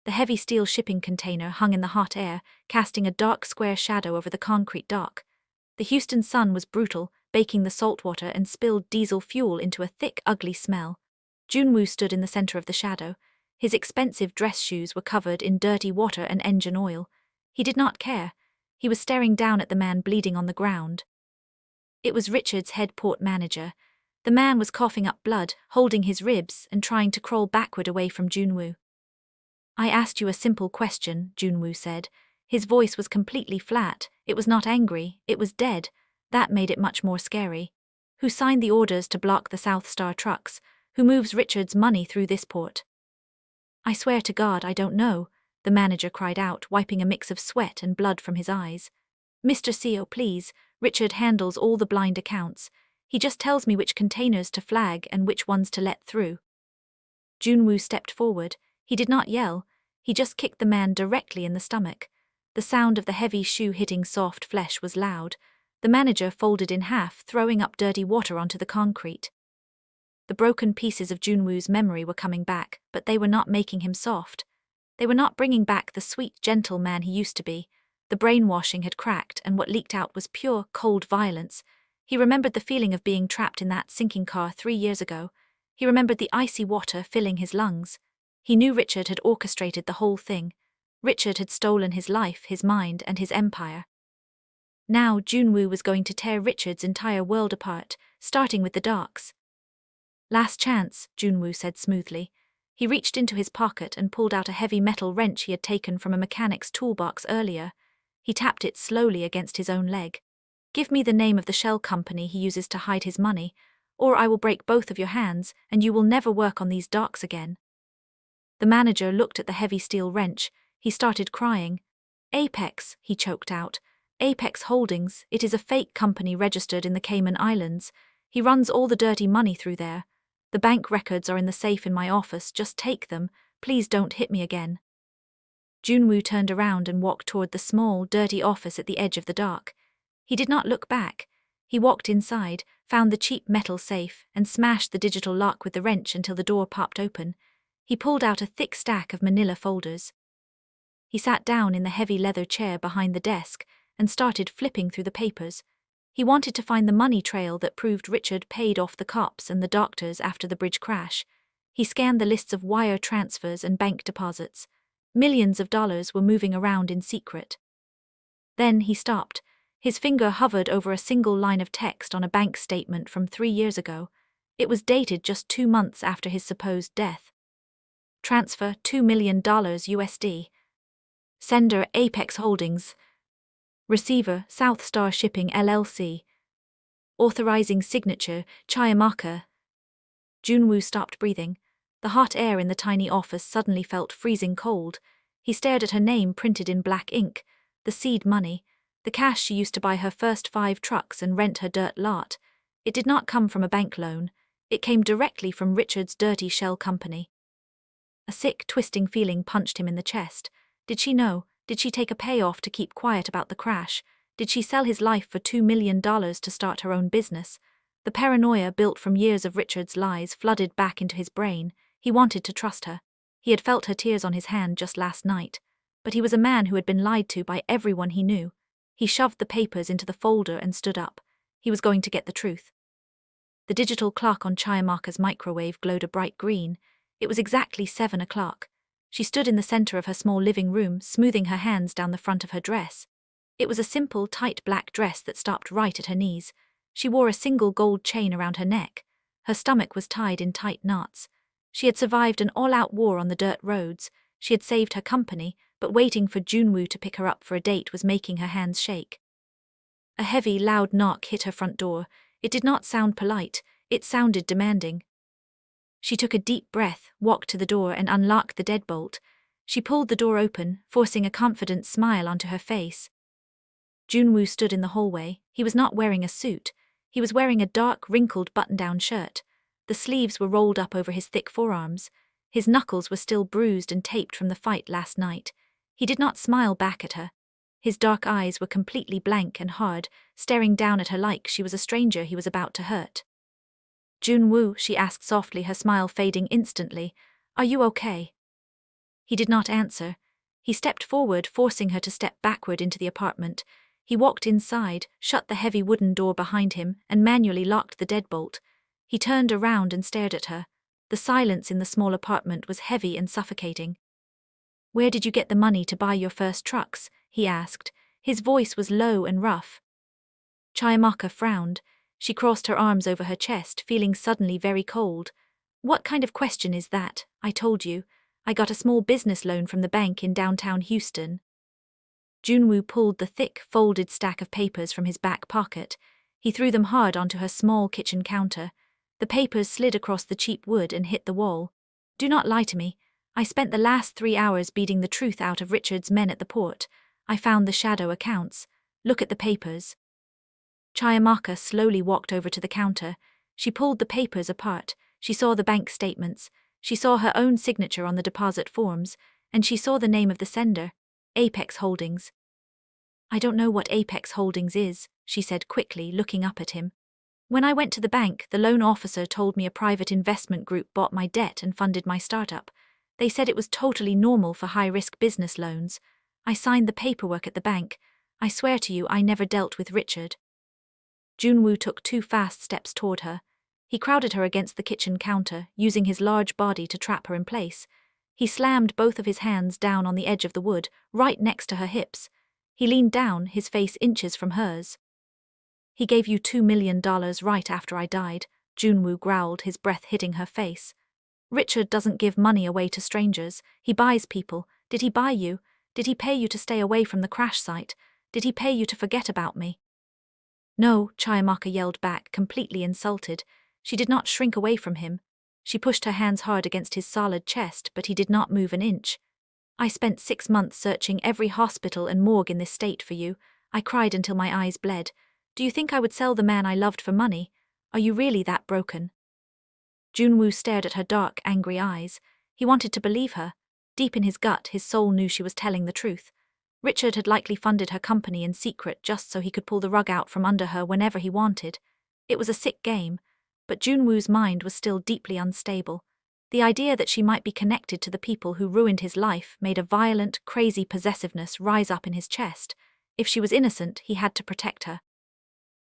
The heavy steel shipping container hung in the hot air, casting a dark square shadow over the concrete dock. The Houston sun was brutal, baking the saltwater and spilled diesel fuel into a thick, ugly smell. Junwoo stood in the center of the shadow. His expensive dress shoes were covered in dirty water and engine oil. He did not care. He was staring down at the man bleeding on the ground. It was Richard's head port manager. The man was coughing up blood, holding his ribs and trying to crawl backward away from Junwoo. "I asked you a simple question," Junwoo said. His voice was completely flat. It was not angry, it was dead. That made it much more scary. "Who signed the orders to block the South Star trucks? Who moves Richard's money through this port?" "I swear to God I don't know," the manager cried out, wiping a mix of sweat and blood from his eyes. "Mr. CO, please, Richard handles all the blind accounts. He just tells me which containers to flag and which ones to let through." Junwoo stepped forward. He did not yell. He just kicked the man directly in the stomach. The sound of the heavy shoe hitting soft flesh was loud. The manager folded in half, throwing up dirty water onto the concrete. The broken pieces of Junwoo's memory were coming back, but they were not making him soft. They were not bringing back the sweet, gentle man he used to be. The brainwashing had cracked, and what leaked out was pure, cold violence. He remembered the feeling of being trapped in that sinking car 3 years ago. He remembered the icy water filling his lungs. He knew Richard had orchestrated the whole thing. Richard had stolen his life, his mind, and his empire. Now Junwoo was going to tear Richard's entire world apart, starting with the docks. "Last chance," Junwoo said smoothly. He reached into his pocket and pulled out a heavy metal wrench he had taken from a mechanic's toolbox earlier. He tapped it slowly against his own leg. "Give me the name of the shell company he uses to hide his money, or I will break both of your hands and you will never work on these docks again." The manager looked at the heavy steel wrench. He started crying. "Apex," he choked out. "Apex Holdings, it is a fake company registered in the Cayman Islands. He runs all the dirty money through there. The bank records are in the safe in my office, just take them. Please don't hit me again." Junwoo turned around and walked toward the small, dirty office at the edge of the dock. He did not look back. He walked inside, found the cheap metal safe, and smashed the digital lock with the wrench until the door popped open. He pulled out a thick stack of manila folders. He sat down in the heavy leather chair behind the desk and started flipping through the papers. He wanted to find the money trail that proved Richard paid off the cops and the doctors after the bridge crash. He scanned the lists of wire transfers and bank deposits. Millions of dollars were moving around in secret. Then he stopped. His finger hovered over a single line of text on a bank statement from 3 years ago. It was dated just 2 months after his supposed death. Transfer $2 million USD. Sender Apex Holdings. Receiver South Star Shipping LLC. Authorizing signature Chiiamaka. Junwoo stopped breathing. The hot air in the tiny office suddenly felt freezing cold. He stared at her name printed in black ink. The seed money. The cash she used to buy her first 5 trucks and rent her dirt lot. It did not come from a bank loan. It came directly from Richard's dirty shell company. A sick, twisting feeling punched him in the chest. Did she know? Did she take a payoff to keep quiet about the crash? Did she sell his life for $2 million to start her own business? The paranoia built from years of Richard's lies flooded back into his brain. He wanted to trust her. He had felt her tears on his hand just last night. But he was a man who had been lied to by everyone he knew. He shoved the papers into the folder and stood up. He was going to get the truth. The digital clock on Chiiamaka's microwave glowed a bright green. It was exactly 7 o'clock. She stood in the center of her small living room, smoothing her hands down the front of her dress. It was a simple, tight black dress that stopped right at her knees. She wore a single gold chain around her neck. Her stomach was tied in tight knots. She had survived an all-out war on the dirt roads. She had saved her company, but waiting for Junwoo to pick her up for a date was making her hands shake. A heavy, loud knock hit her front door. It did not sound polite. It sounded demanding. She took a deep breath, walked to the door and unlocked the deadbolt. She pulled the door open, forcing a confident smile onto her face. Junwoo stood in the hallway. He was not wearing a suit. He was wearing a dark, wrinkled button-down shirt. The sleeves were rolled up over his thick forearms. His knuckles were still bruised and taped from the fight last night. He did not smile back at her. His dark eyes were completely blank and hard, staring down at her like she was a stranger he was about to hurt. "Junwoo," she asked softly, her smile fading instantly. "Are you okay?" He did not answer. He stepped forward, forcing her to step backward into the apartment. He walked inside, shut the heavy wooden door behind him, and manually locked the deadbolt. He turned around and stared at her. The silence in the small apartment was heavy and suffocating. "Where did you get the money to buy your first trucks?" he asked. His voice was low and rough. Chiiamaka frowned. She crossed her arms over her chest, feeling suddenly very cold. "What kind of question is that? I told you. I got a small business loan from the bank in downtown Houston." Junwoo pulled the thick, folded stack of papers from his back pocket. He threw them hard onto her small kitchen counter. The papers slid across the cheap wood and hit the wall. "Do not lie to me. I spent the last 3 hours beating the truth out of Richard's men at the port. I found the shadow accounts. Look at the papers." Chiiamaka slowly walked over to the counter. She pulled the papers apart. She saw the bank statements. She saw her own signature on the deposit forms, and she saw the name of the sender, Apex Holdings. "I don't know what Apex Holdings is," she said quickly, looking up at him. "When I went to the bank, the loan officer told me a private investment group bought my debt and funded my startup. They said it was totally normal for high-risk business loans. I signed the paperwork at the bank. I swear to you, I never dealt with Richard." Junwoo took 2 fast steps toward her. He crowded her against the kitchen counter, using his large body to trap her in place. He slammed both of his hands down on the edge of the wood, right next to her hips. He leaned down, his face inches from hers. "He gave you $2 million right after I died," Junwoo growled, his breath hitting her face. "Richard doesn't give money away to strangers. He buys people. Did he buy you? Did he pay you to stay away from the crash site? Did he pay you to forget about me?" "No," Chiiamaka yelled back, completely insulted. She did not shrink away from him. She pushed her hands hard against his solid chest, but he did not move an inch. "I spent 6 months searching every hospital and morgue in this state for you. I cried until my eyes bled. Do you think I would sell the man I loved for money? Are you really that broken?" Junwoo stared at her dark, angry eyes. He wanted to believe her. Deep in his gut, his soul knew she was telling the truth. Richard had likely funded her company in secret just so he could pull the rug out from under her whenever he wanted. It was a sick game, but Junwoo's mind was still deeply unstable. The idea that she might be connected to the people who ruined his life made a violent, crazy possessiveness rise up in his chest. If she was innocent, he had to protect her.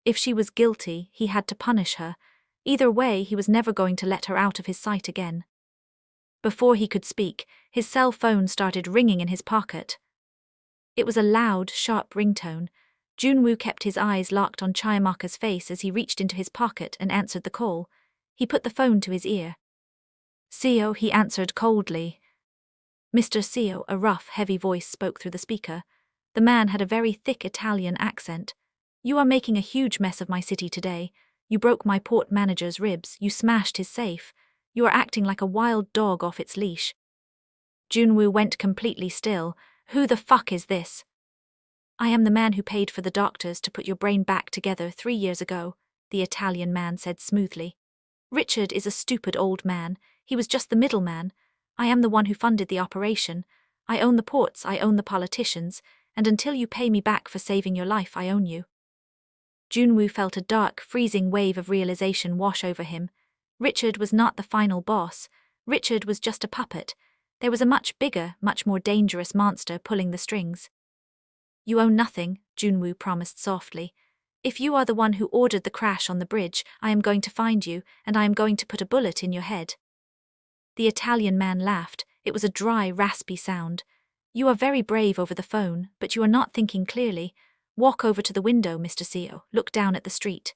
If she was guilty, he had to punish her. Either way, he was never going to let her out of his sight again. Before he could speak, his cell phone started ringing in his pocket. It was a loud, sharp ringtone. Junwoo kept his eyes locked on Chiiamaka's face as he reached into his pocket and answered the call. He put the phone to his ear. "Seo," he answered coldly. "Mr. Seo," a rough, heavy voice spoke through the speaker. The man had a very thick Italian accent. "You are making a huge mess of my city today. You broke my port manager's ribs. You smashed his safe. You are acting like a wild dog off its leash." Junwoo went completely still. "Who the fuck is this?" "I am the man who paid for the doctors to put your brain back together 3 years ago," the Italian man said smoothly. "Richard is a stupid old man. He was just the middleman. I am the one who funded the operation. I own the ports, I own the politicians, and until you pay me back for saving your life, I own you." Junwoo felt a dark, freezing wave of realization wash over him. Richard was not the final boss. Richard was just a puppet. There was a much bigger, much more dangerous monster pulling the strings. "You own nothing," Junwoo promised softly. "If you are the one who ordered the crash on the bridge, I am going to find you, and I am going to put a bullet in your head." The Italian man laughed. It was a dry, raspy sound. "You are very brave over the phone, but you are not thinking clearly. Walk over to the window, Mr. Seo. Look down at the street."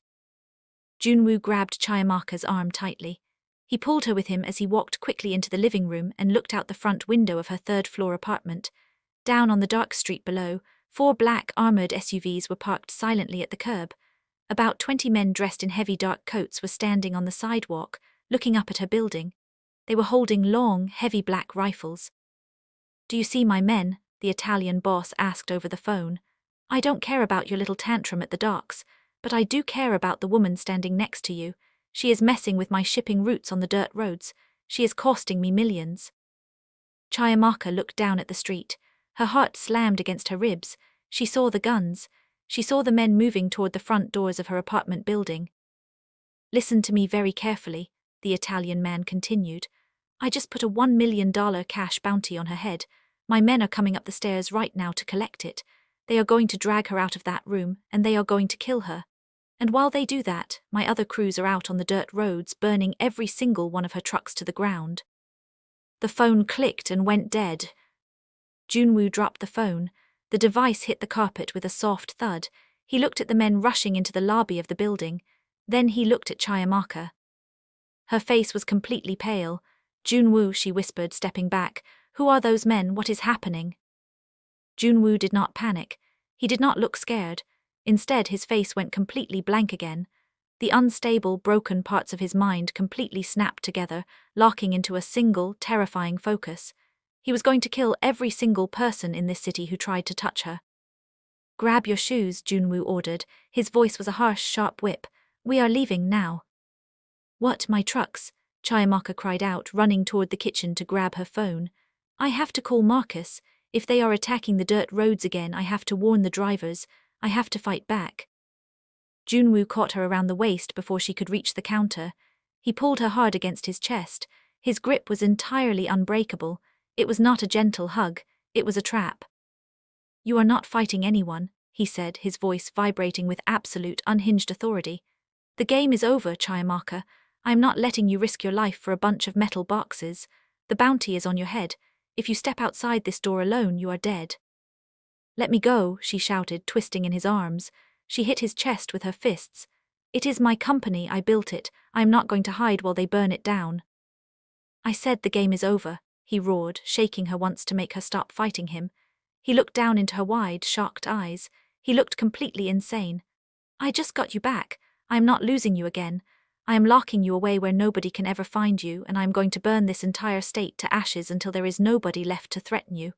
Junwoo grabbed Chiiamaka's arm tightly. He pulled her with him as he walked quickly into the living room and looked out the front window of her third-floor apartment. Down on the dark street below, 4 black, armored SUVs were parked silently at the curb. About 20 men dressed in heavy dark coats were standing on the sidewalk, looking up at her building. They were holding long, heavy black rifles. "Do you see my men?" the Italian boss asked over the phone. "I don't care about your little tantrum at the docks, but I do care about the woman standing next to you. She is messing with my shipping routes on the dirt roads. She is costing me millions." Chiiamaka looked down at the street. Her heart slammed against her ribs. She saw the guns. She saw the men moving toward the front doors of her apartment building. "Listen to me very carefully," the Italian man continued. I just put a $1 million cash bounty on her head. My men are coming up the stairs right now to collect it. They are going to drag her out of that room, and they are going to kill her. And while they do that, my other crews are out on the dirt roads burning every single one of her trucks to the ground." The phone clicked and went dead. Junwoo dropped the phone. The device hit the carpet with a soft thud. He looked at the men rushing into the lobby of the building. Then he looked at Chiiamaka. Her face was completely pale. "Junwoo," she whispered, stepping back. "Who are those men? What is happening?" Junwoo did not panic. He did not look scared. Instead, his face went completely blank again. The unstable, broken parts of his mind completely snapped together, locking into a single, terrifying focus. He was going to kill every single person in this city who tried to touch her. "Grab your shoes," Junwoo ordered. His voice was a harsh, sharp whip. "We are leaving now." "What, my trucks?" Chiiamaka cried out, running toward the kitchen to grab her phone. "I have to call Marcus. If they are attacking the dirt roads again, I have to warn the drivers. I have to fight back." Junwoo caught her around the waist before she could reach the counter. He pulled her hard against his chest. His grip was entirely unbreakable. It was not a gentle hug. It was a trap. "You are not fighting anyone," he said, his voice vibrating with absolute, unhinged authority. "The game is over, Chiiamaka. I am not letting you risk your life for a bunch of metal boxes. The bounty is on your head. If you step outside this door alone, you are dead." "Let me go," she shouted, twisting in his arms. She hit his chest with her fists. "It is my company, I built it. I am not going to hide while they burn it down." "I said the game is over," he roared, shaking her once to make her stop fighting him. He looked down into her wide, shocked eyes. He looked completely insane. "I just got you back. I am not losing you again. I am locking you away where nobody can ever find you, and I am going to burn this entire state to ashes until there is nobody left to threaten you."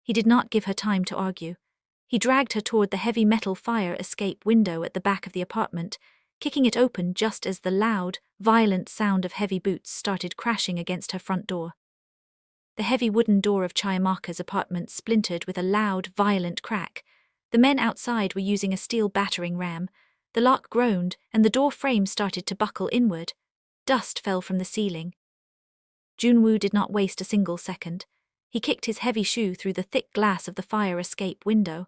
He did not give her time to argue. He dragged her toward the heavy metal fire escape window at the back of the apartment, kicking it open just as the loud, violent sound of heavy boots started crashing against her front door. The heavy wooden door of Chiiamaka's apartment splintered with a loud, violent crack. The men outside were using a steel battering ram. The lock groaned, and the door frame started to buckle inward. Dust fell from the ceiling. Junwoo did not waste a single second. He kicked his heavy shoe through the thick glass of the fire escape window.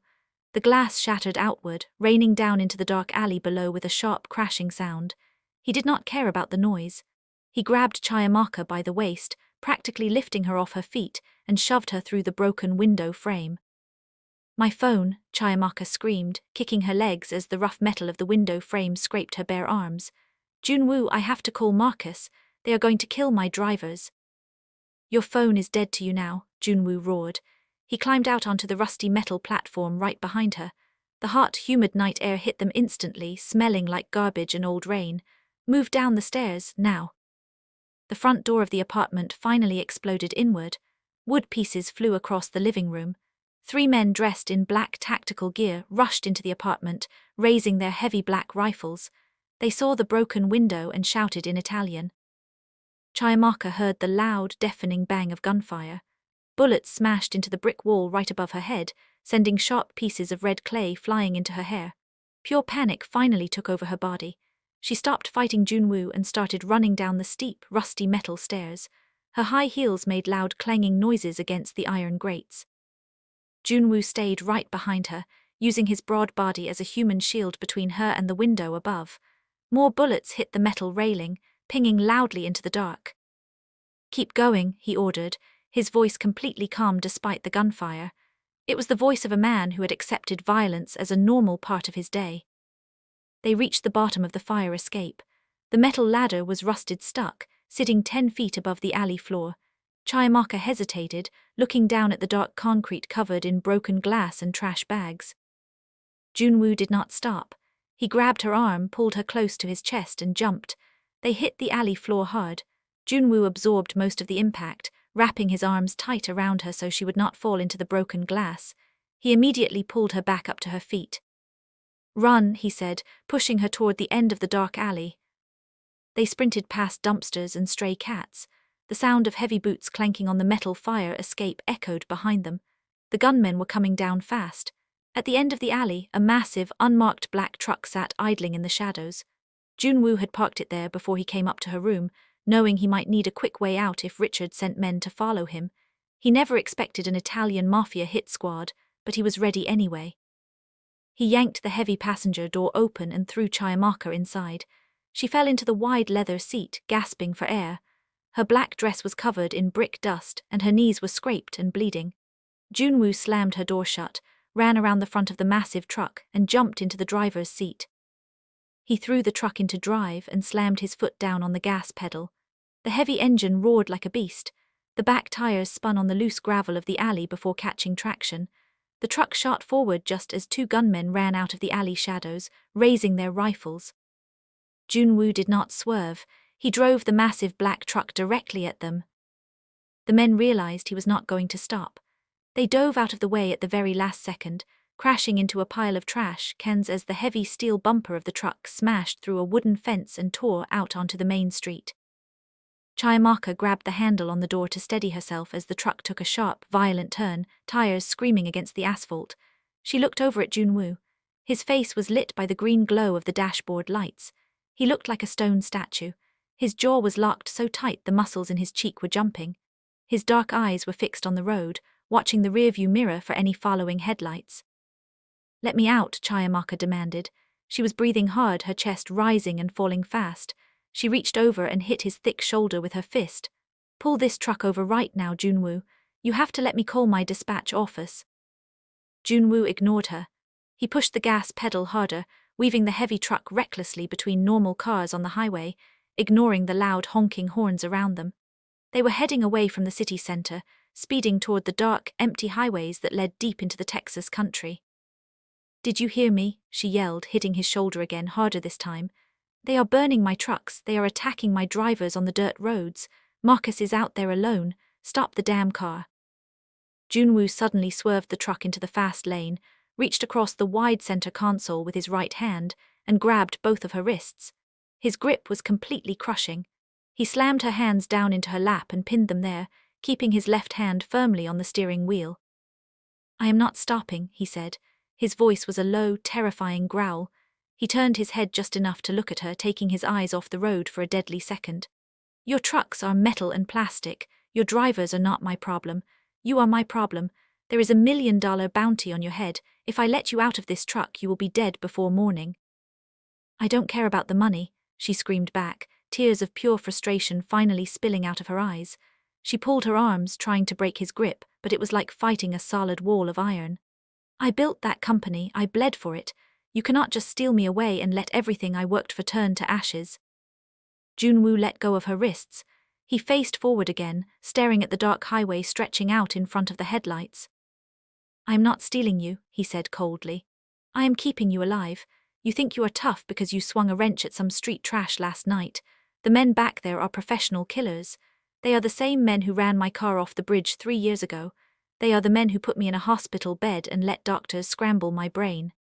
The glass shattered outward, raining down into the dark alley below with a sharp crashing sound. He did not care about the noise. He grabbed Chiiamaka by the waist, practically lifting her off her feet, and shoved her through the broken window frame. "My phone," Chiiamaka screamed, kicking her legs as the rough metal of the window frame scraped her bare arms. "Junwoo, I have to call Marcus. They are going to kill my drivers." "Your phone is dead to you now," Junwoo roared. He climbed out onto the rusty metal platform right behind her. The hot, humid night air hit them instantly, smelling like garbage and old rain. "Move down the stairs, now." The front door of the apartment finally exploded inward. Wood pieces flew across the living room. 3 men dressed in black tactical gear rushed into the apartment, raising their heavy black rifles. They saw the broken window and shouted in Italian. Chiiamaka heard the loud, deafening bang of gunfire. Bullets smashed into the brick wall right above her head, sending sharp pieces of red clay flying into her hair. Pure panic finally took over her body. She stopped fighting Junwoo and started running down the steep, rusty metal stairs. Her high heels made loud clanging noises against the iron grates. Junwoo stayed right behind her, using his broad body as a human shield between her and the window above. More bullets hit the metal railing, pinging loudly into the dark. "Keep going," he ordered, his voice completely calm despite the gunfire. It was the voice of a man who had accepted violence as a normal part of his day. They reached the bottom of the fire escape. The metal ladder was rusted stuck, sitting 10 feet above the alley floor. Chiiamaka hesitated, looking down at the dark concrete covered in broken glass and trash bags. Junwoo did not stop. He grabbed her arm, pulled her close to his chest and jumped. They hit the alley floor hard. Junwoo absorbed most of the impact, wrapping his arms tight around her so she would not fall into the broken glass. He immediately pulled her back up to her feet. "Run," he said, pushing her toward the end of the dark alley. They sprinted past dumpsters and stray cats. The sound of heavy boots clanking on the metal fire escape echoed behind them. The gunmen were coming down fast. At the end of the alley, a massive, unmarked black truck sat idling in the shadows. Junwoo had parked it there before he came up to her room, knowing he might need a quick way out if Richard sent men to follow him. He never expected an Italian Mafia hit squad, but he was ready anyway. He yanked the heavy passenger door open and threw Chiiamaka inside. She fell into the wide leather seat, gasping for air. Her black dress was covered in brick dust, and her knees were scraped and bleeding. Junwoo slammed her door shut, ran around the front of the massive truck, and jumped into the driver's seat. He threw the truck into drive and slammed his foot down on the gas pedal. The heavy engine roared like a beast. The back tires spun on the loose gravel of the alley before catching traction. The truck shot forward just as two gunmen ran out of the alley shadows, raising their rifles. Junwoo did not swerve. He drove the massive black truck directly at them. The men realized he was not going to stop. They dove out of the way at the very last second, crashing into a pile of trash cans as the heavy steel bumper of the truck smashed through a wooden fence and tore out onto the main street. Chiiamaka grabbed the handle on the door to steady herself as the truck took a sharp, violent turn, tires screaming against the asphalt. She looked over at Junwoo. His face was lit by the green glow of the dashboard lights. He looked like a stone statue. His jaw was locked so tight the muscles in his cheek were jumping. His dark eyes were fixed on the road, watching the rearview mirror for any following headlights. "Let me out," Chiiamaka demanded. She was breathing hard, her chest rising and falling fast. She reached over and hit his thick shoulder with her fist. "Pull this truck over right now, Junwoo. You have to let me call my dispatch office." Junwoo ignored her. He pushed the gas pedal harder, weaving the heavy truck recklessly between normal cars on the highway, ignoring the loud honking horns around them. They were heading away from the city center, speeding toward the dark, empty highways that led deep into the Texas country. "Did you hear me?" she yelled, hitting his shoulder again, harder this time. "They are burning my trucks, they are attacking my drivers on the dirt roads. Marcus is out there alone. Stop the damn car." Junwoo suddenly swerved the truck into the fast lane, reached across the wide center console with his right hand, and grabbed both of her wrists. His grip was completely crushing. He slammed her hands down into her lap and pinned them there, keeping his left hand firmly on the steering wheel. "I am not stopping," he said. His voice was a low, terrifying growl. He turned his head just enough to look at her, taking his eyes off the road for a deadly second. "Your trucks are metal and plastic. Your drivers are not my problem. You are my problem. There is $1 million bounty on your head. If I let you out of this truck, you will be dead before morning." "I don't care about the money," she screamed back, tears of pure frustration finally spilling out of her eyes. She pulled her arms, trying to break his grip, but it was like fighting a solid wall of iron. "I built that company. I bled for it. You cannot just steal me away and let everything I worked for turn to ashes." Junwoo let go of her wrists. He faced forward again, staring at the dark highway stretching out in front of the headlights. "I am not stealing you," he said coldly. "I am keeping you alive. You think you are tough because you swung a wrench at some street trash last night. The men back there are professional killers. They are the same men who ran my car off the bridge 3 years ago. They are the men who put me in a hospital bed and let doctors scramble my brain."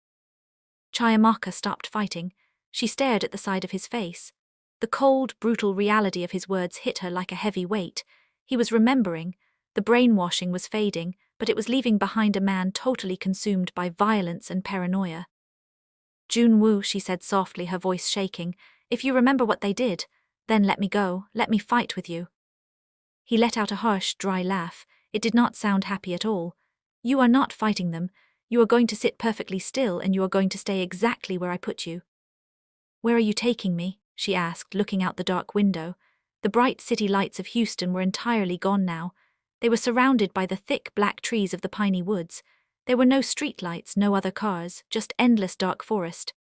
Chiiamaka stopped fighting. She stared at the side of his face. The cold, brutal reality of his words hit her like a heavy weight. He was remembering. The brainwashing was fading, but it was leaving behind a man totally consumed by violence and paranoia. "Junwoo," she said softly, her voice shaking, "if you remember what they did, then let me go, let me fight with you." He let out a harsh, dry laugh. It did not sound happy at all. "You are not fighting them. You are going to sit perfectly still and you are going to stay exactly where I put you." "Where are you taking me?" she asked, looking out the dark window. The bright city lights of Houston were entirely gone now. They were surrounded by the thick black trees of the piney woods. There were no street lights, no other cars, just endless dark forest.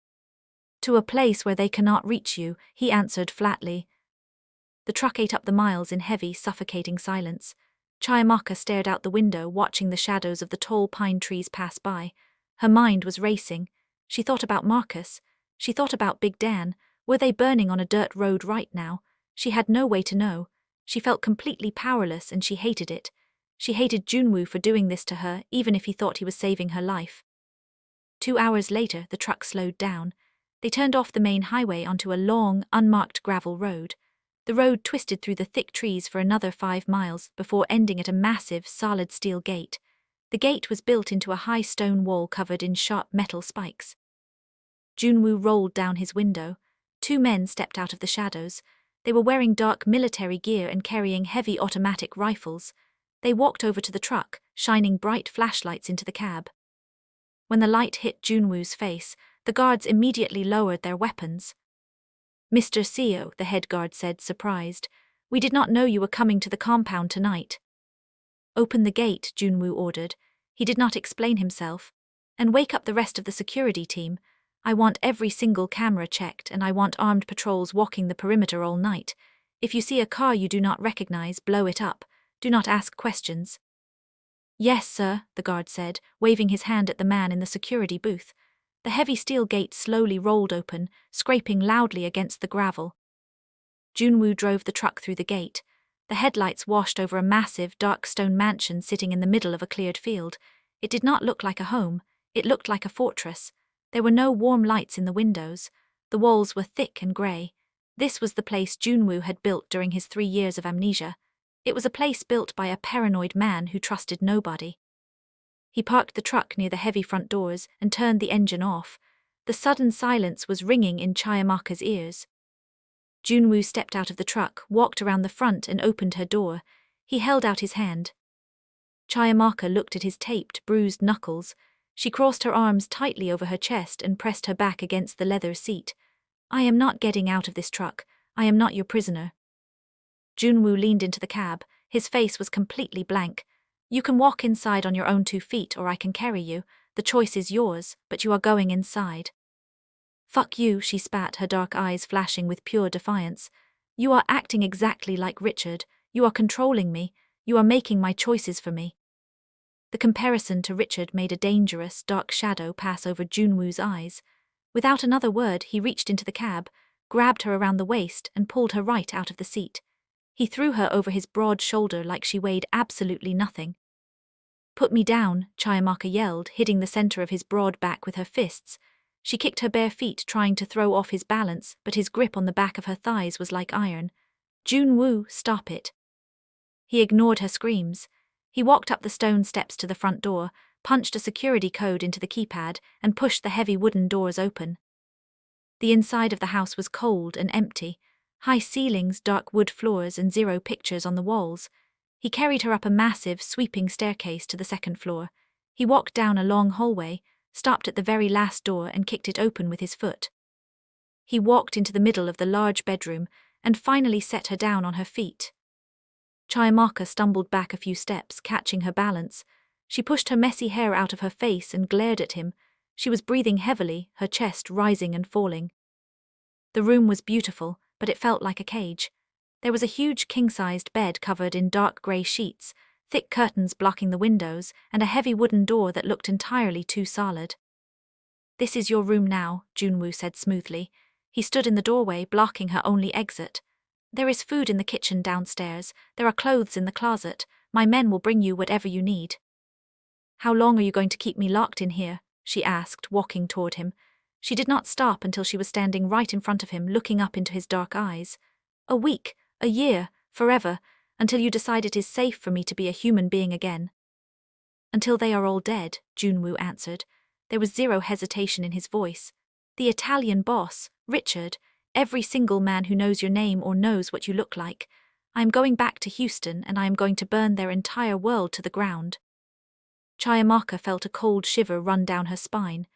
"To a place where they cannot reach you," he answered flatly. The truck ate up the miles in heavy, suffocating silence. Chiiamaka stared out the window, watching the shadows of the tall pine trees pass by. Her mind was racing. She thought about Marcus. She thought about Big Dan. Were they burning on a dirt road right now? She had no way to know. She felt completely powerless and she hated it. She hated Junwoo for doing this to her, even if he thought he was saving her life. 2 hours later, the truck slowed down. They turned off the main highway onto a long, unmarked gravel road. The road twisted through the thick trees for another 5 miles before ending at a massive, solid steel gate. The gate was built into a high stone wall covered in sharp metal spikes. Junwoo rolled down his window. 2 men stepped out of the shadows. They were wearing dark military gear and carrying heavy automatic rifles. They walked over to the truck, shining bright flashlights into the cab. When the light hit Junwoo's face, the guards immediately lowered their weapons. "Mr. Seo," the head guard said, surprised, "we did not know you were coming to the compound tonight." "Open the gate," Junwoo ordered. He did not explain himself. "And wake up the rest of the security team. I want every single camera checked, and I want armed patrols walking the perimeter all night. If you see a car you do not recognize, blow it up. Do not ask questions." "Yes, sir," the guard said, waving his hand at the man in the security booth. The heavy steel gate slowly rolled open, scraping loudly against the gravel. Junwoo drove the truck through the gate. The headlights washed over a massive, dark stone mansion sitting in the middle of a cleared field. It did not look like a home. It looked like a fortress. There were no warm lights in the windows. The walls were thick and grey. This was the place Junwoo had built during his 3 years of amnesia. It was a place built by a paranoid man who trusted nobody. He parked the truck near the heavy front doors and turned the engine off. The sudden silence was ringing in Chiiamaka's ears. Junwoo stepped out of the truck, walked around the front and opened her door. He held out his hand. Chiiamaka looked at his taped, bruised knuckles. She crossed her arms tightly over her chest and pressed her back against the leather seat. "I am not getting out of this truck. I am not your prisoner." Junwoo leaned into the cab. His face was completely blank. "You can walk inside on your own 2 feet or I can carry you. The choice is yours, but you are going inside." "Fuck you," she spat, her dark eyes flashing with pure defiance. "You are acting exactly like Richard. You are controlling me. You are making my choices for me." The comparison to Richard made a dangerous, dark shadow pass over Junwoo's eyes. Without another word, he reached into the cab, grabbed her around the waist and pulled her right out of the seat. He threw her over his broad shoulder like she weighed absolutely nothing. "Put me down," Chiiamaka yelled, hitting the center of his broad back with her fists. She kicked her bare feet, trying to throw off his balance, but his grip on the back of her thighs was like iron. "Junwoo, stop it." He ignored her screams. He walked up the stone steps to the front door, punched a security code into the keypad, and pushed the heavy wooden doors open. The inside of the house was cold and empty. High ceilings, dark wood floors, and 0 pictures on the walls. He carried her up a massive, sweeping staircase to the 2nd floor. He walked down a long hallway, stopped at the very last door and kicked it open with his foot. He walked into the middle of the large bedroom and finally set her down on her feet. Chiiamaka stumbled back a few steps, catching her balance. She pushed her messy hair out of her face and glared at him. She was breathing heavily, her chest rising and falling. The room was beautiful, but it felt like a cage. There was a huge king-sized bed covered in dark grey sheets, thick curtains blocking the windows, and a heavy wooden door that looked entirely too solid. "This is your room now," Junwoo said smoothly. He stood in the doorway, blocking her only exit. "There is food in the kitchen downstairs. There are clothes in the closet. My men will bring you whatever you need." "How long are you going to keep me locked in here?" she asked, walking toward him. She did not stop until she was standing right in front of him, looking up into his dark eyes. "A week, a year, forever, until you decide it is safe for me to be a human being again." "Until they are all dead," Junwoo answered. There was 0 hesitation in his voice. "The Italian boss, Richard, every single man who knows your name or knows what you look like. I am going back to Houston and I am going to burn their entire world to the ground." Chiiamaka felt a cold shiver run down her spine.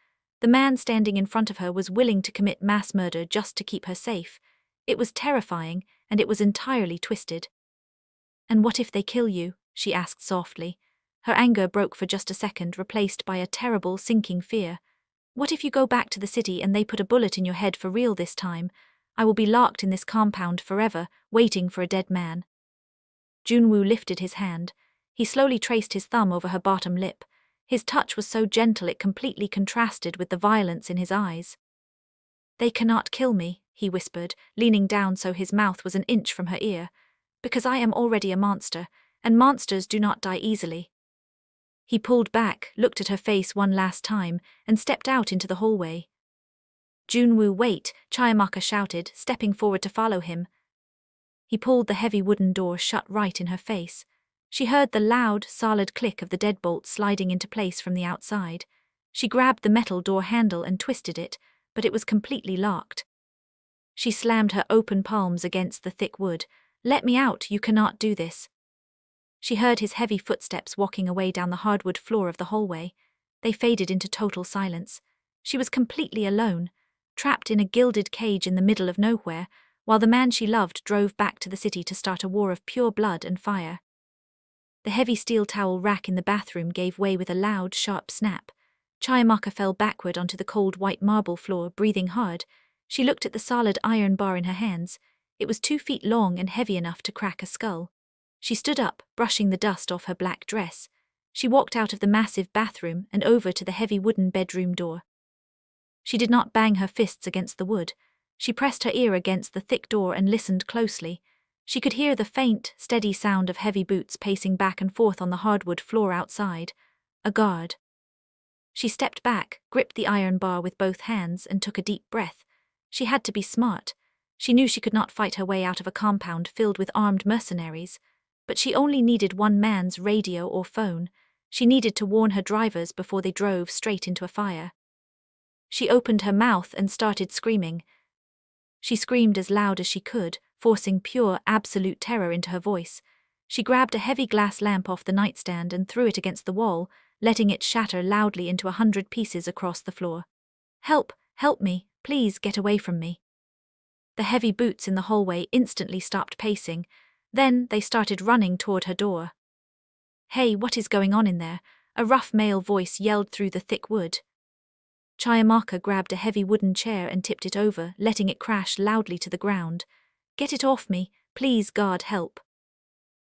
The man standing in front of her was willing to commit mass murder just to keep her safe. It was terrifying, and it was entirely twisted. "And what if they kill you?" she asked softly. Her anger broke for just a second, replaced by a terrible, sinking fear. "What if you go back to the city and they put a bullet in your head for real this time? I will be locked in this compound forever, waiting for a dead man." Junwoo lifted his hand. He slowly traced his thumb over her bottom lip. His touch was so gentle it completely contrasted with the violence in his eyes. "They cannot kill me," he whispered, leaning down so his mouth was an inch from her ear, "because I am already a monster, and monsters do not die easily." He pulled back, looked at her face one last time, and stepped out into the hallway. "Junwoo, wait," Chiiamaka shouted, stepping forward to follow him. He pulled the heavy wooden door shut right in her face. She heard the loud, solid click of the deadbolt sliding into place from the outside. She grabbed the metal door handle and twisted it, but it was completely locked. She slammed her open palms against the thick wood. "Let me out, you cannot do this." She heard his heavy footsteps walking away down the hardwood floor of the hallway. They faded into total silence. She was completely alone, trapped in a gilded cage in the middle of nowhere, while the man she loved drove back to the city to start a war of pure blood and fire. The heavy steel towel rack in the bathroom gave way with a loud, sharp snap. Chiiamaka fell backward onto the cold white marble floor, breathing hard. She looked at the solid iron bar in her hands. It was 2 feet long and heavy enough to crack a skull. She stood up, brushing the dust off her black dress. She walked out of the massive bathroom and over to the heavy wooden bedroom door. She did not bang her fists against the wood. She pressed her ear against the thick door and listened closely. She could hear the faint, steady sound of heavy boots pacing back and forth on the hardwood floor outside. A guard. She stepped back, gripped the iron bar with both hands, and took a deep breath. She had to be smart. She knew she could not fight her way out of a compound filled with armed mercenaries. But she only needed one man's radio or phone. She needed to warn her drivers before they drove straight into a fire. She opened her mouth and started screaming. She screamed as loud as she could, forcing pure, absolute terror into her voice. She grabbed a heavy glass lamp off the nightstand and threw it against the wall, letting it shatter loudly into 100 pieces across the floor. "Help! Help me! Please get away from me!" The heavy boots in the hallway instantly stopped pacing. Then they started running toward her door. "Hey, what is going on in there?" a rough male voice yelled through the thick wood. Chiiamaka grabbed a heavy wooden chair and tipped it over, letting it crash loudly to the ground. "Get it off me, please, God, help."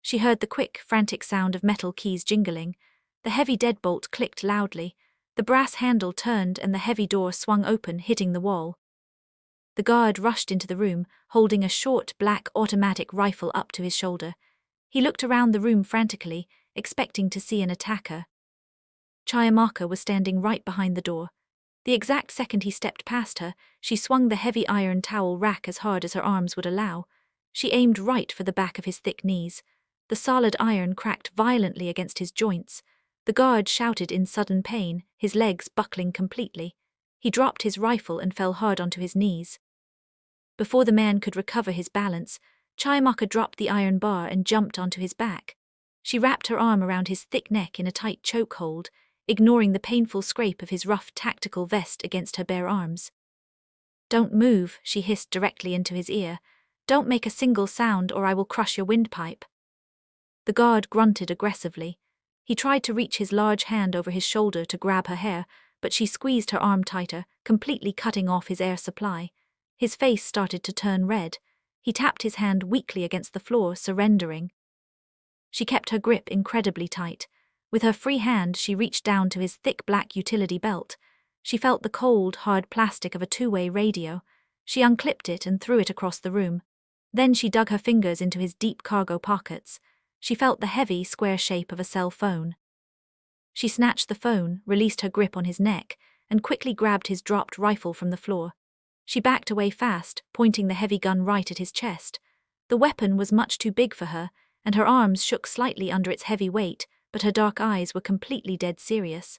She heard the quick, frantic sound of metal keys jingling. The heavy deadbolt clicked loudly. The brass handle turned and the heavy door swung open, hitting the wall. The guard rushed into the room, holding a short, black automatic rifle up to his shoulder. He looked around the room frantically, expecting to see an attacker. Chiiamaka was standing right behind the door. The exact second he stepped past her, she swung the heavy iron towel rack as hard as her arms would allow. She aimed right for the back of his thick knees. The solid iron cracked violently against his joints. The guard shouted in sudden pain, his legs buckling completely. He dropped his rifle and fell hard onto his knees. Before the man could recover his balance, Chiiamaka dropped the iron bar and jumped onto his back. She wrapped her arm around his thick neck in a tight chokehold, ignoring the painful scrape of his rough tactical vest against her bare arms. "Don't move," she hissed directly into his ear. "Don't make a single sound or I will crush your windpipe." The guard grunted aggressively. He tried to reach his large hand over his shoulder to grab her hair, but she squeezed her arm tighter, completely cutting off his air supply. His face started to turn red. He tapped his hand weakly against the floor, surrendering. She kept her grip incredibly tight. With her free hand, she reached down to his thick black utility belt. She felt the cold, hard plastic of a two-way radio. She unclipped it and threw it across the room. Then she dug her fingers into his deep cargo pockets. She felt the heavy, square shape of a cell phone. She snatched the phone, released her grip on his neck, and quickly grabbed his dropped rifle from the floor. She backed away fast, pointing the heavy gun right at his chest. The weapon was much too big for her, and her arms shook slightly under its heavy weight, but her dark eyes were completely dead serious.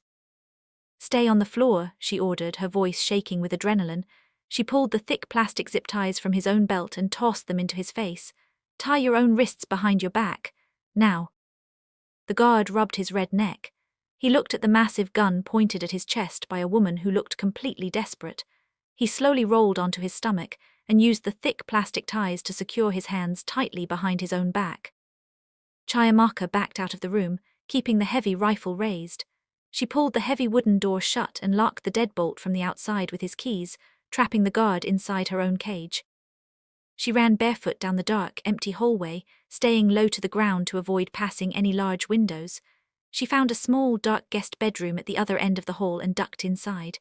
"Stay on the floor," she ordered, her voice shaking with adrenaline. She pulled the thick plastic zip ties from his own belt and tossed them into his face. "Tie your own wrists behind your back. Now." The guard rubbed his red neck. He looked at the massive gun pointed at his chest by a woman who looked completely desperate. He slowly rolled onto his stomach and used the thick plastic ties to secure his hands tightly behind his own back. Chiiamaka backed out of the room, keeping the heavy rifle raised. She pulled the heavy wooden door shut and locked the deadbolt from the outside with his keys, trapping the guard inside her own cage. She ran barefoot down the dark, empty hallway, staying low to the ground to avoid passing any large windows. She found a small, dark guest bedroom at the other end of the hall and ducked inside.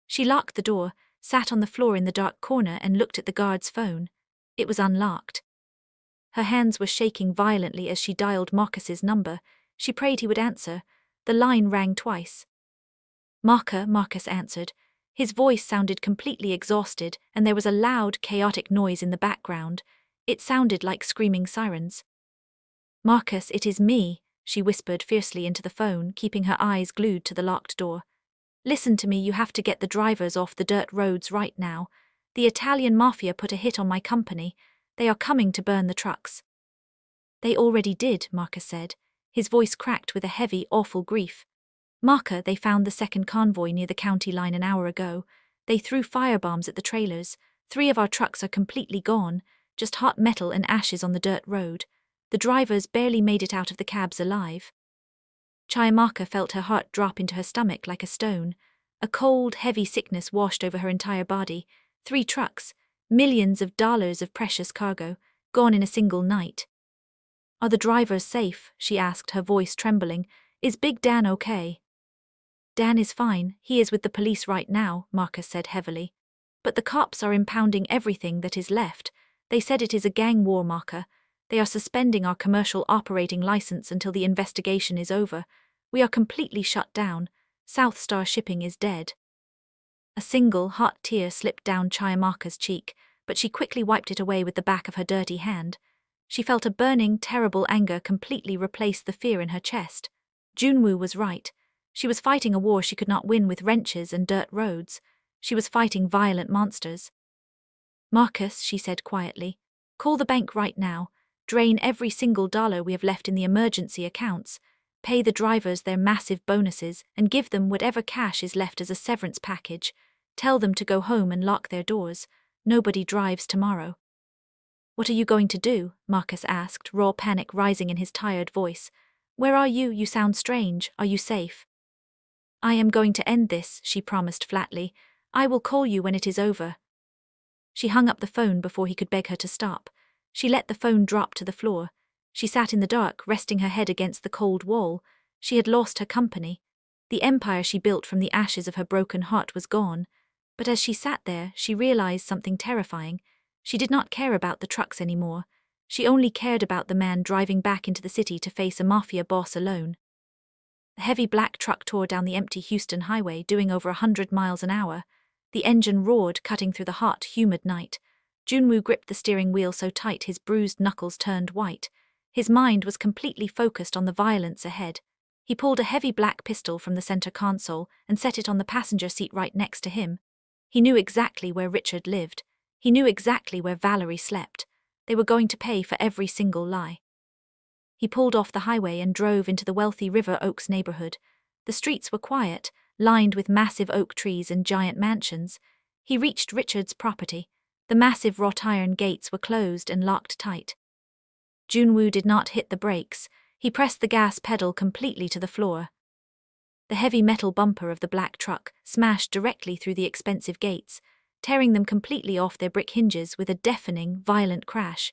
She locked the door, sat on the floor in the dark corner and looked at the guard's phone. It was unlocked. Her hands were shaking violently as she dialed Marcus's number. She prayed he would answer. The line rang twice. Marcus answered. His voice sounded completely exhausted, and there was a loud, chaotic noise in the background. It sounded like screaming sirens. "Marcus, it is me," she whispered fiercely into the phone, keeping her eyes glued to the locked door. "Listen to me, you have to get the drivers off the dirt roads right now. The Italian Mafia put a hit on my company. They are coming to burn the trucks. They already did, Marcus said. His voice cracked with a heavy, awful grief. Maka, they found the second convoy near the county line an hour ago. They threw firebombs at the trailers. 3 of our trucks are completely gone, just hot metal and ashes on the dirt road. The drivers barely made it out of the cabs alive. Chiiamaka felt her heart drop into her stomach like a stone. A cold, heavy sickness washed over her entire body. 3 trucks, millions of dollars of precious cargo, gone in a single night. Are the drivers safe? She asked, her voice trembling. Is Big Dan okay? Dan is fine. He is with the police right now, Marcus said heavily. But the cops are impounding everything that is left. They said it is a gang war, Marcus. They are suspending our commercial operating license until the investigation is over. We are completely shut down. South Star Shipping is dead. A single, hot tear slipped down Chiiamaka's cheek, but she quickly wiped it away with the back of her dirty hand. She felt a burning, terrible anger completely replace the fear in her chest. Junwoo was right. She was fighting a war she could not win with wrenches and dirt roads. She was fighting violent monsters. Marcus, she said quietly, call the bank right now. Drain every single dollar we have left in the emergency accounts. Pay the drivers their massive bonuses and give them whatever cash is left as a severance package. Tell them to go home and lock their doors. Nobody drives tomorrow. What are you going to do? Marcus asked, raw panic rising in his tired voice. Where are you? You sound strange. Are you safe? I am going to end this, she promised flatly. I will call you when it is over. She hung up the phone before he could beg her to stop. She let the phone drop to the floor. She sat in the dark, resting her head against the cold wall. She had lost her company. The empire she built from the ashes of her broken heart was gone. But as she sat there, she realized something terrifying. She did not care about the trucks anymore. She only cared about the man driving back into the city to face a mafia boss alone. The heavy black truck tore down the empty Houston highway, doing over 100 miles an hour. The engine roared, cutting through the hot, humid night. Junwoo gripped the steering wheel so tight his bruised knuckles turned white. His mind was completely focused on the violence ahead. He pulled a heavy black pistol from the center console and set it on the passenger seat right next to him. He knew exactly where Richard lived. He knew exactly where Valerie slept. They were going to pay for every single lie. He pulled off the highway and drove into the wealthy River Oaks neighborhood. The streets were quiet, lined with massive oak trees and giant mansions. He reached Richard's property. The massive wrought iron gates were closed and locked tight. Junwoo did not hit the brakes. He pressed the gas pedal completely to the floor. The heavy metal bumper of the black truck smashed directly through the expensive gates, tearing them completely off their brick hinges with a deafening, violent crash.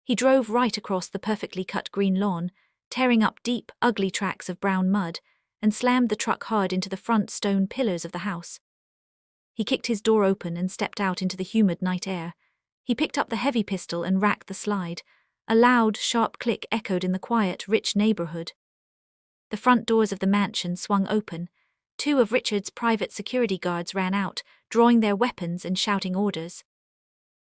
He drove right across the perfectly cut green lawn, tearing up deep, ugly tracks of brown mud, and slammed the truck hard into the front stone pillars of the house. He kicked his door open and stepped out into the humid night air. He picked up the heavy pistol and racked the slide. A loud, sharp click echoed in the quiet, rich neighborhood. The front doors of the mansion swung open. 2 of Richard's private security guards ran out, drawing their weapons and shouting orders.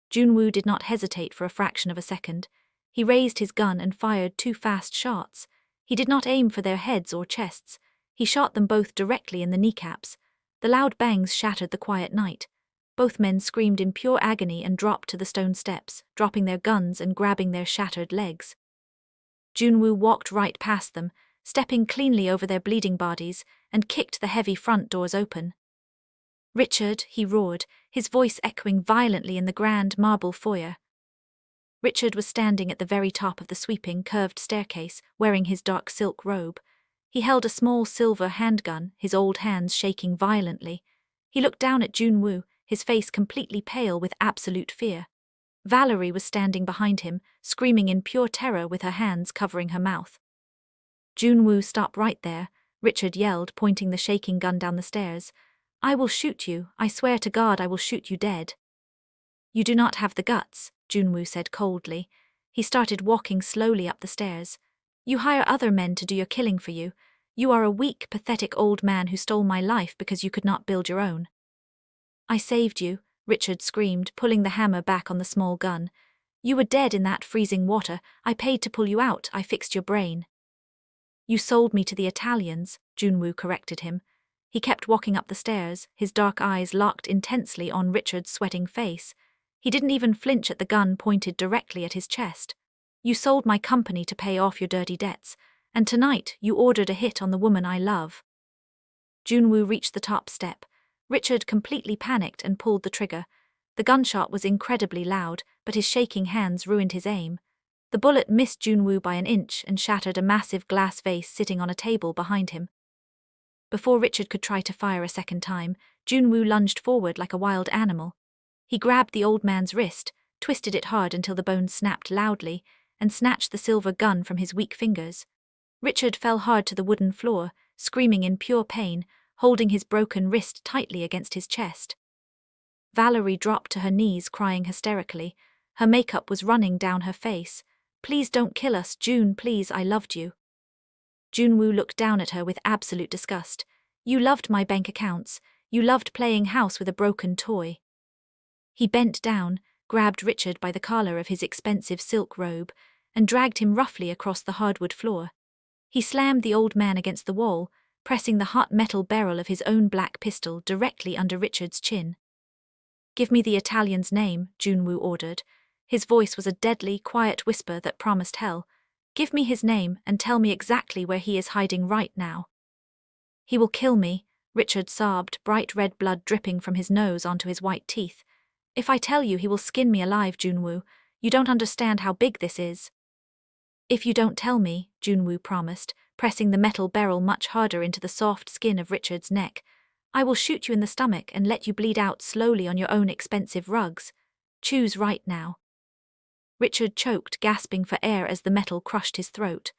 Junwoo did not hesitate for a fraction of a second. He raised his gun and fired 2 fast shots. He did not aim for their heads or chests. He shot them both directly in the kneecaps. The loud bangs shattered the quiet night. Both men screamed in pure agony and dropped to the stone steps, dropping their guns and grabbing their shattered legs. Junwoo walked right past them, stepping cleanly over their bleeding bodies, and kicked the heavy front doors open. Richard, he roared, his voice echoing violently in the grand marble foyer. Richard was standing at the very top of the sweeping, curved staircase, wearing his dark silk robe. He held a small silver handgun, his old hands shaking violently. He looked down at Junwoo, his face completely pale with absolute fear. Valerie was standing behind him, screaming in pure terror with her hands covering her mouth. Junwoo, stop right there, Richard yelled, pointing the shaking gun down the stairs. I will shoot you, I swear to God I will shoot you dead. You do not have the guts, Junwoo said coldly. He started walking slowly up the stairs. You hire other men to do your killing for you. You are a weak, pathetic old man who stole my life because you could not build your own. I saved you, Richard screamed, pulling the hammer back on the small gun. You were dead in that freezing water. I paid to pull you out. I fixed your brain. You sold me to the Italians, Junwoo corrected him. He kept walking up the stairs, his dark eyes locked intensely on Richard's sweating face. He didn't even flinch at the gun pointed directly at his chest. You sold my company to pay off your dirty debts, and tonight you ordered a hit on the woman I love. Junwoo reached the top step. Richard completely panicked and pulled the trigger. The gunshot was incredibly loud, but his shaking hands ruined his aim. The bullet missed Junwoo by an inch and shattered a massive glass vase sitting on a table behind him. Before Richard could try to fire a second time, Junwoo lunged forward like a wild animal. He grabbed the old man's wrist, twisted it hard until the bone snapped loudly, and snatched the silver gun from his weak fingers. Richard fell hard to the wooden floor, screaming in pure pain, holding his broken wrist tightly against his chest. Valerie dropped to her knees, crying hysterically. Her makeup was running down her face. "Please don't kill us, June, please, I loved you." Junwoo looked down at her with absolute disgust. "You loved my bank accounts. You loved playing house with a broken toy." He bent down, grabbed Richard by the collar of his expensive silk robe, and dragged him roughly across the hardwood floor. He slammed the old man against the wall, pressing the hot metal barrel of his own black pistol directly under Richard's chin. "Give me the Italian's name," Junwoo ordered. His voice was a deadly, quiet whisper that promised hell. "Give me his name and tell me exactly where he is hiding right now." "He will kill me," Richard sobbed, bright red blood dripping from his nose onto his white teeth. "If I tell you, he will skin me alive, Junwoo. You don't understand how big this is." "If you don't tell me," Junwoo promised, pressing the metal barrel much harder into the soft skin of Richard's neck, "I will shoot you in the stomach and let you bleed out slowly on your own expensive rugs. Choose right now." Richard choked, gasping for air as the metal crushed his throat.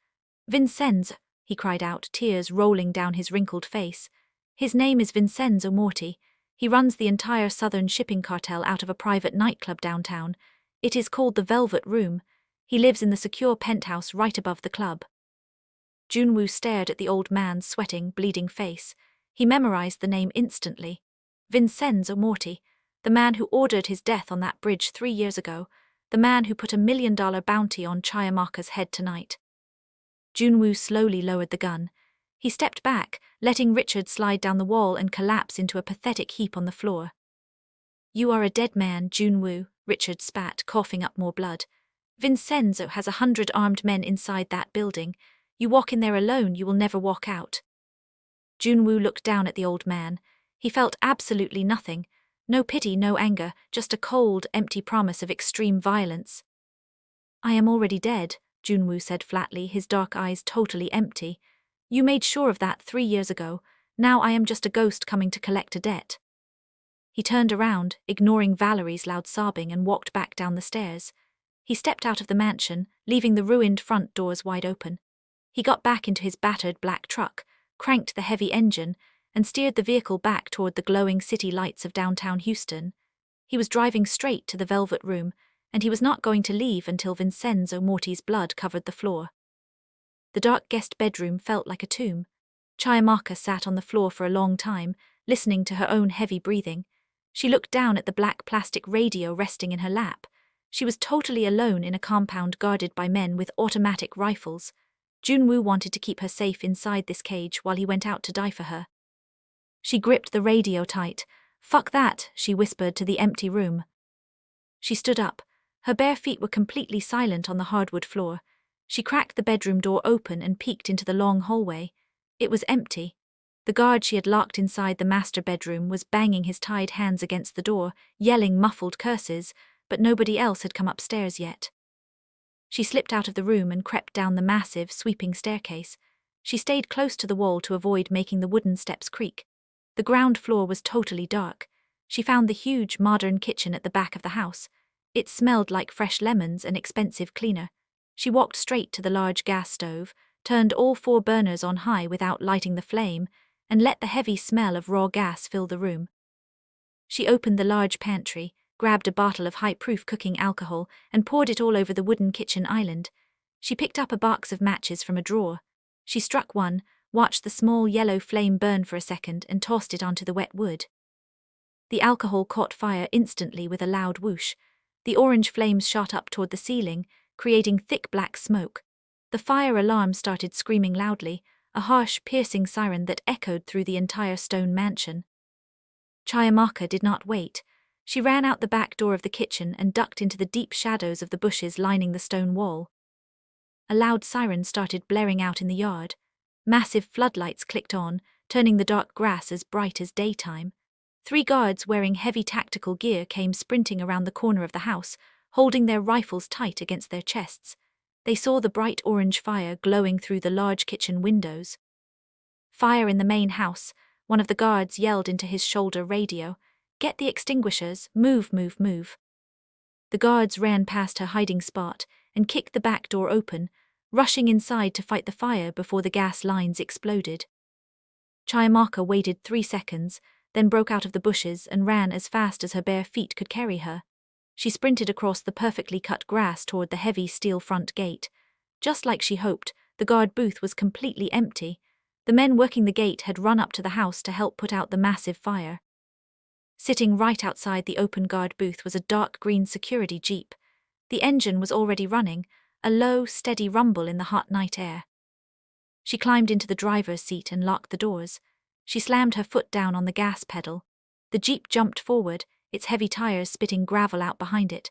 "Vincenzo," he cried out, tears rolling down his wrinkled face. "His name is Vincenzo Morti. He runs the entire southern shipping cartel out of a private nightclub downtown. It is called the Velvet Room. He lives in the secure penthouse right above the club." Junwoo stared at the old man's sweating, bleeding face. He memorized the name instantly. Vincenzo Morti, the man who ordered his death on that bridge 3 years ago, the man who put $1 million bounty on Chiiamaka's head tonight. Junwoo slowly lowered the gun. He stepped back, letting Richard slide down the wall and collapse into a pathetic heap on the floor. "You are a dead man, Junwoo," Richard spat, coughing up more blood. "Vincenzo has 100 armed men inside that building. You walk in there alone, you will never walk out." Junwoo looked down at the old man. He felt absolutely nothing. No pity, no anger, just a cold, empty promise of extreme violence. "I am already dead," Junwoo said flatly, his dark eyes totally empty. "You made sure of that 3 years ago. Now I am just a ghost coming to collect a debt." He turned around, ignoring Valerie's loud sobbing, and walked back down the stairs. He stepped out of the mansion, leaving the ruined front doors wide open. He got back into his battered black truck, cranked the heavy engine, and steered the vehicle back toward the glowing city lights of downtown Houston. He was driving straight to the Velvet Room, and he was not going to leave until Vincenzo Morti's blood covered the floor. The dark guest bedroom felt like a tomb. Chiiamaka sat on the floor for a long time, listening to her own heavy breathing. She looked down at the black plastic radio resting in her lap. She was totally alone in a compound guarded by men with automatic rifles. Junwoo wanted to keep her safe inside this cage while he went out to die for her. She gripped the radio tight. "Fuck that," she whispered to the empty room. She stood up. Her bare feet were completely silent on the hardwood floor. She cracked the bedroom door open and peeked into the long hallway. It was empty. The guard she had locked inside the master bedroom was banging his tied hands against the door, yelling muffled curses, but nobody else had come upstairs yet. She slipped out of the room and crept down the massive, sweeping staircase. She stayed close to the wall to avoid making the wooden steps creak. The ground floor was totally dark. She found the huge, modern kitchen at the back of the house. It smelled like fresh lemons and expensive cleaner. She walked straight to the large gas stove, turned all 4 burners on high without lighting the flame, and let the heavy smell of raw gas fill the room. She opened the large pantry, grabbed a bottle of high-proof cooking alcohol, and poured it all over the wooden kitchen island. She picked up a box of matches from a drawer. She struck one, watched the small yellow flame burn for a second, and tossed it onto the wet wood. The alcohol caught fire instantly with a loud whoosh. The orange flames shot up toward the ceiling, creating thick black smoke. The fire alarm started screaming loudly. a harsh, piercing siren that echoed through the entire stone mansion. Chiiamaka did not wait. She ran out the back door of the kitchen and ducked into the deep shadows of the bushes lining the stone wall. A loud siren started blaring out in the yard. Massive floodlights clicked on, turning the dark grass as bright as daytime. 3 guards wearing heavy tactical gear came sprinting around the corner of the house, holding their rifles tight against their chests. They saw the bright orange fire glowing through the large kitchen windows. "Fire in the main house," one of the guards yelled into his shoulder radio. "Get the extinguishers, move, move, move." The guards ran past her hiding spot and kicked the back door open, rushing inside to fight the fire before the gas lines exploded. Chiiamaka waited 3 seconds, then broke out of the bushes and ran as fast as her bare feet could carry her. She sprinted across the perfectly cut grass toward the heavy steel front gate. Just like she hoped, the guard booth was completely empty. The men working the gate had run up to the house to help put out the massive fire. Sitting right outside the open guard booth was a dark green security jeep. The engine was already running, a low, steady rumble in the hot night air. She climbed into the driver's seat and locked the doors. She slammed her foot down on the gas pedal. The jeep jumped forward, its heavy tires spitting gravel out behind it.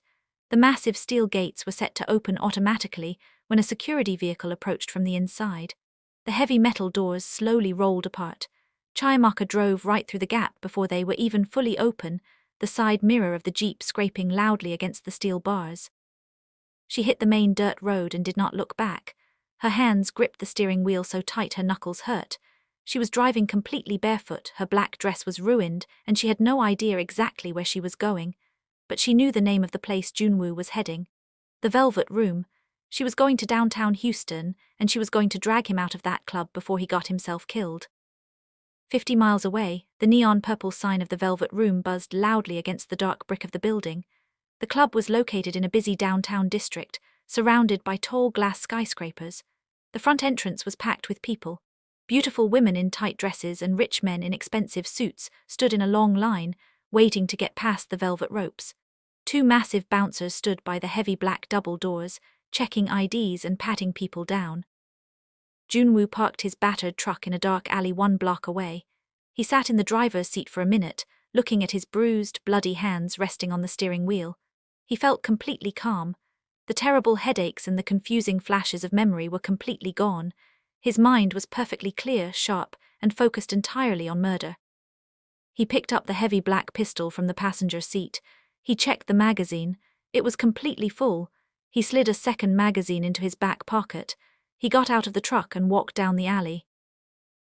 The massive steel gates were set to open automatically when a security vehicle approached from the inside. The heavy metal doors slowly rolled apart. Chiiamaka drove right through the gap before they were even fully open, the side mirror of the jeep scraping loudly against the steel bars. She hit the main dirt road and did not look back. Her hands gripped the steering wheel so tight her knuckles hurt. She was driving completely barefoot, her black dress was ruined, and she had no idea exactly where she was going. But she knew the name of the place Junwoo was heading. The Velvet Room. She was going to downtown Houston, and she was going to drag him out of that club before he got himself killed. 50 miles away, the neon purple sign of the Velvet Room buzzed loudly against the dark brick of the building. The club was located in a busy downtown district, surrounded by tall glass skyscrapers. The front entrance was packed with people. Beautiful women in tight dresses and rich men in expensive suits stood in a long line, waiting to get past the velvet ropes. 2 massive bouncers stood by the heavy black double doors, checking IDs and patting people down. Junwoo parked his battered truck in a dark alley 1 block away. He sat in the driver's seat for a minute, looking at his bruised, bloody hands resting on the steering wheel. He felt completely calm. The terrible headaches and the confusing flashes of memory were completely gone. His mind was perfectly clear, sharp, and focused entirely on murder. He picked up the heavy black pistol from the passenger seat. He checked the magazine. It was completely full. He slid a second magazine into his back pocket. He got out of the truck and walked down the alley.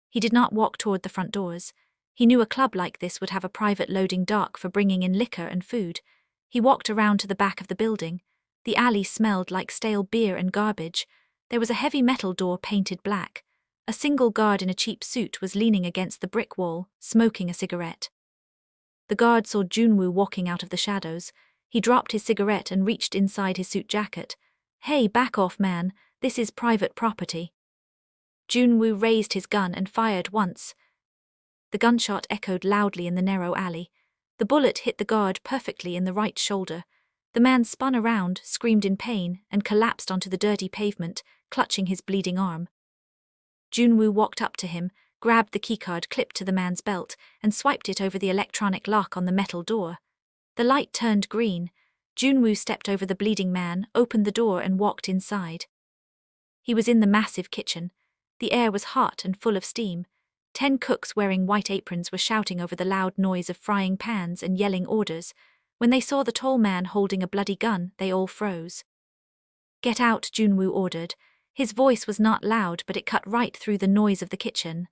He did not walk toward the front doors. He knew a club like this would have a private loading dock for bringing in liquor and food. He walked around to the back of the building. The alley smelled like stale beer and garbage. There was a heavy metal door painted black. A single guard in a cheap suit was leaning against the brick wall, smoking a cigarette. The guard saw Junwoo walking out of the shadows. He dropped his cigarette and reached inside his suit jacket. "Hey, back off, man. This is private property." Junwoo raised his gun and fired once. The gunshot echoed loudly in the narrow alley. The bullet hit the guard perfectly in the right shoulder. The man spun around, screamed in pain, and collapsed onto the dirty pavement, clutching his bleeding arm. Junwoo walked up to him, grabbed the keycard clipped to the man's belt, and swiped it over the electronic lock on the metal door. The light turned green. Junwoo stepped over the bleeding man, opened the door, and walked inside. He was in the massive kitchen. The air was hot and full of steam. 10 cooks wearing white aprons were shouting over the loud noise of frying pans and yelling orders. When they saw the tall man holding a bloody gun, they all froze. "Get out," Junwoo ordered. His voice was not loud, but it cut right through the noise of the kitchen.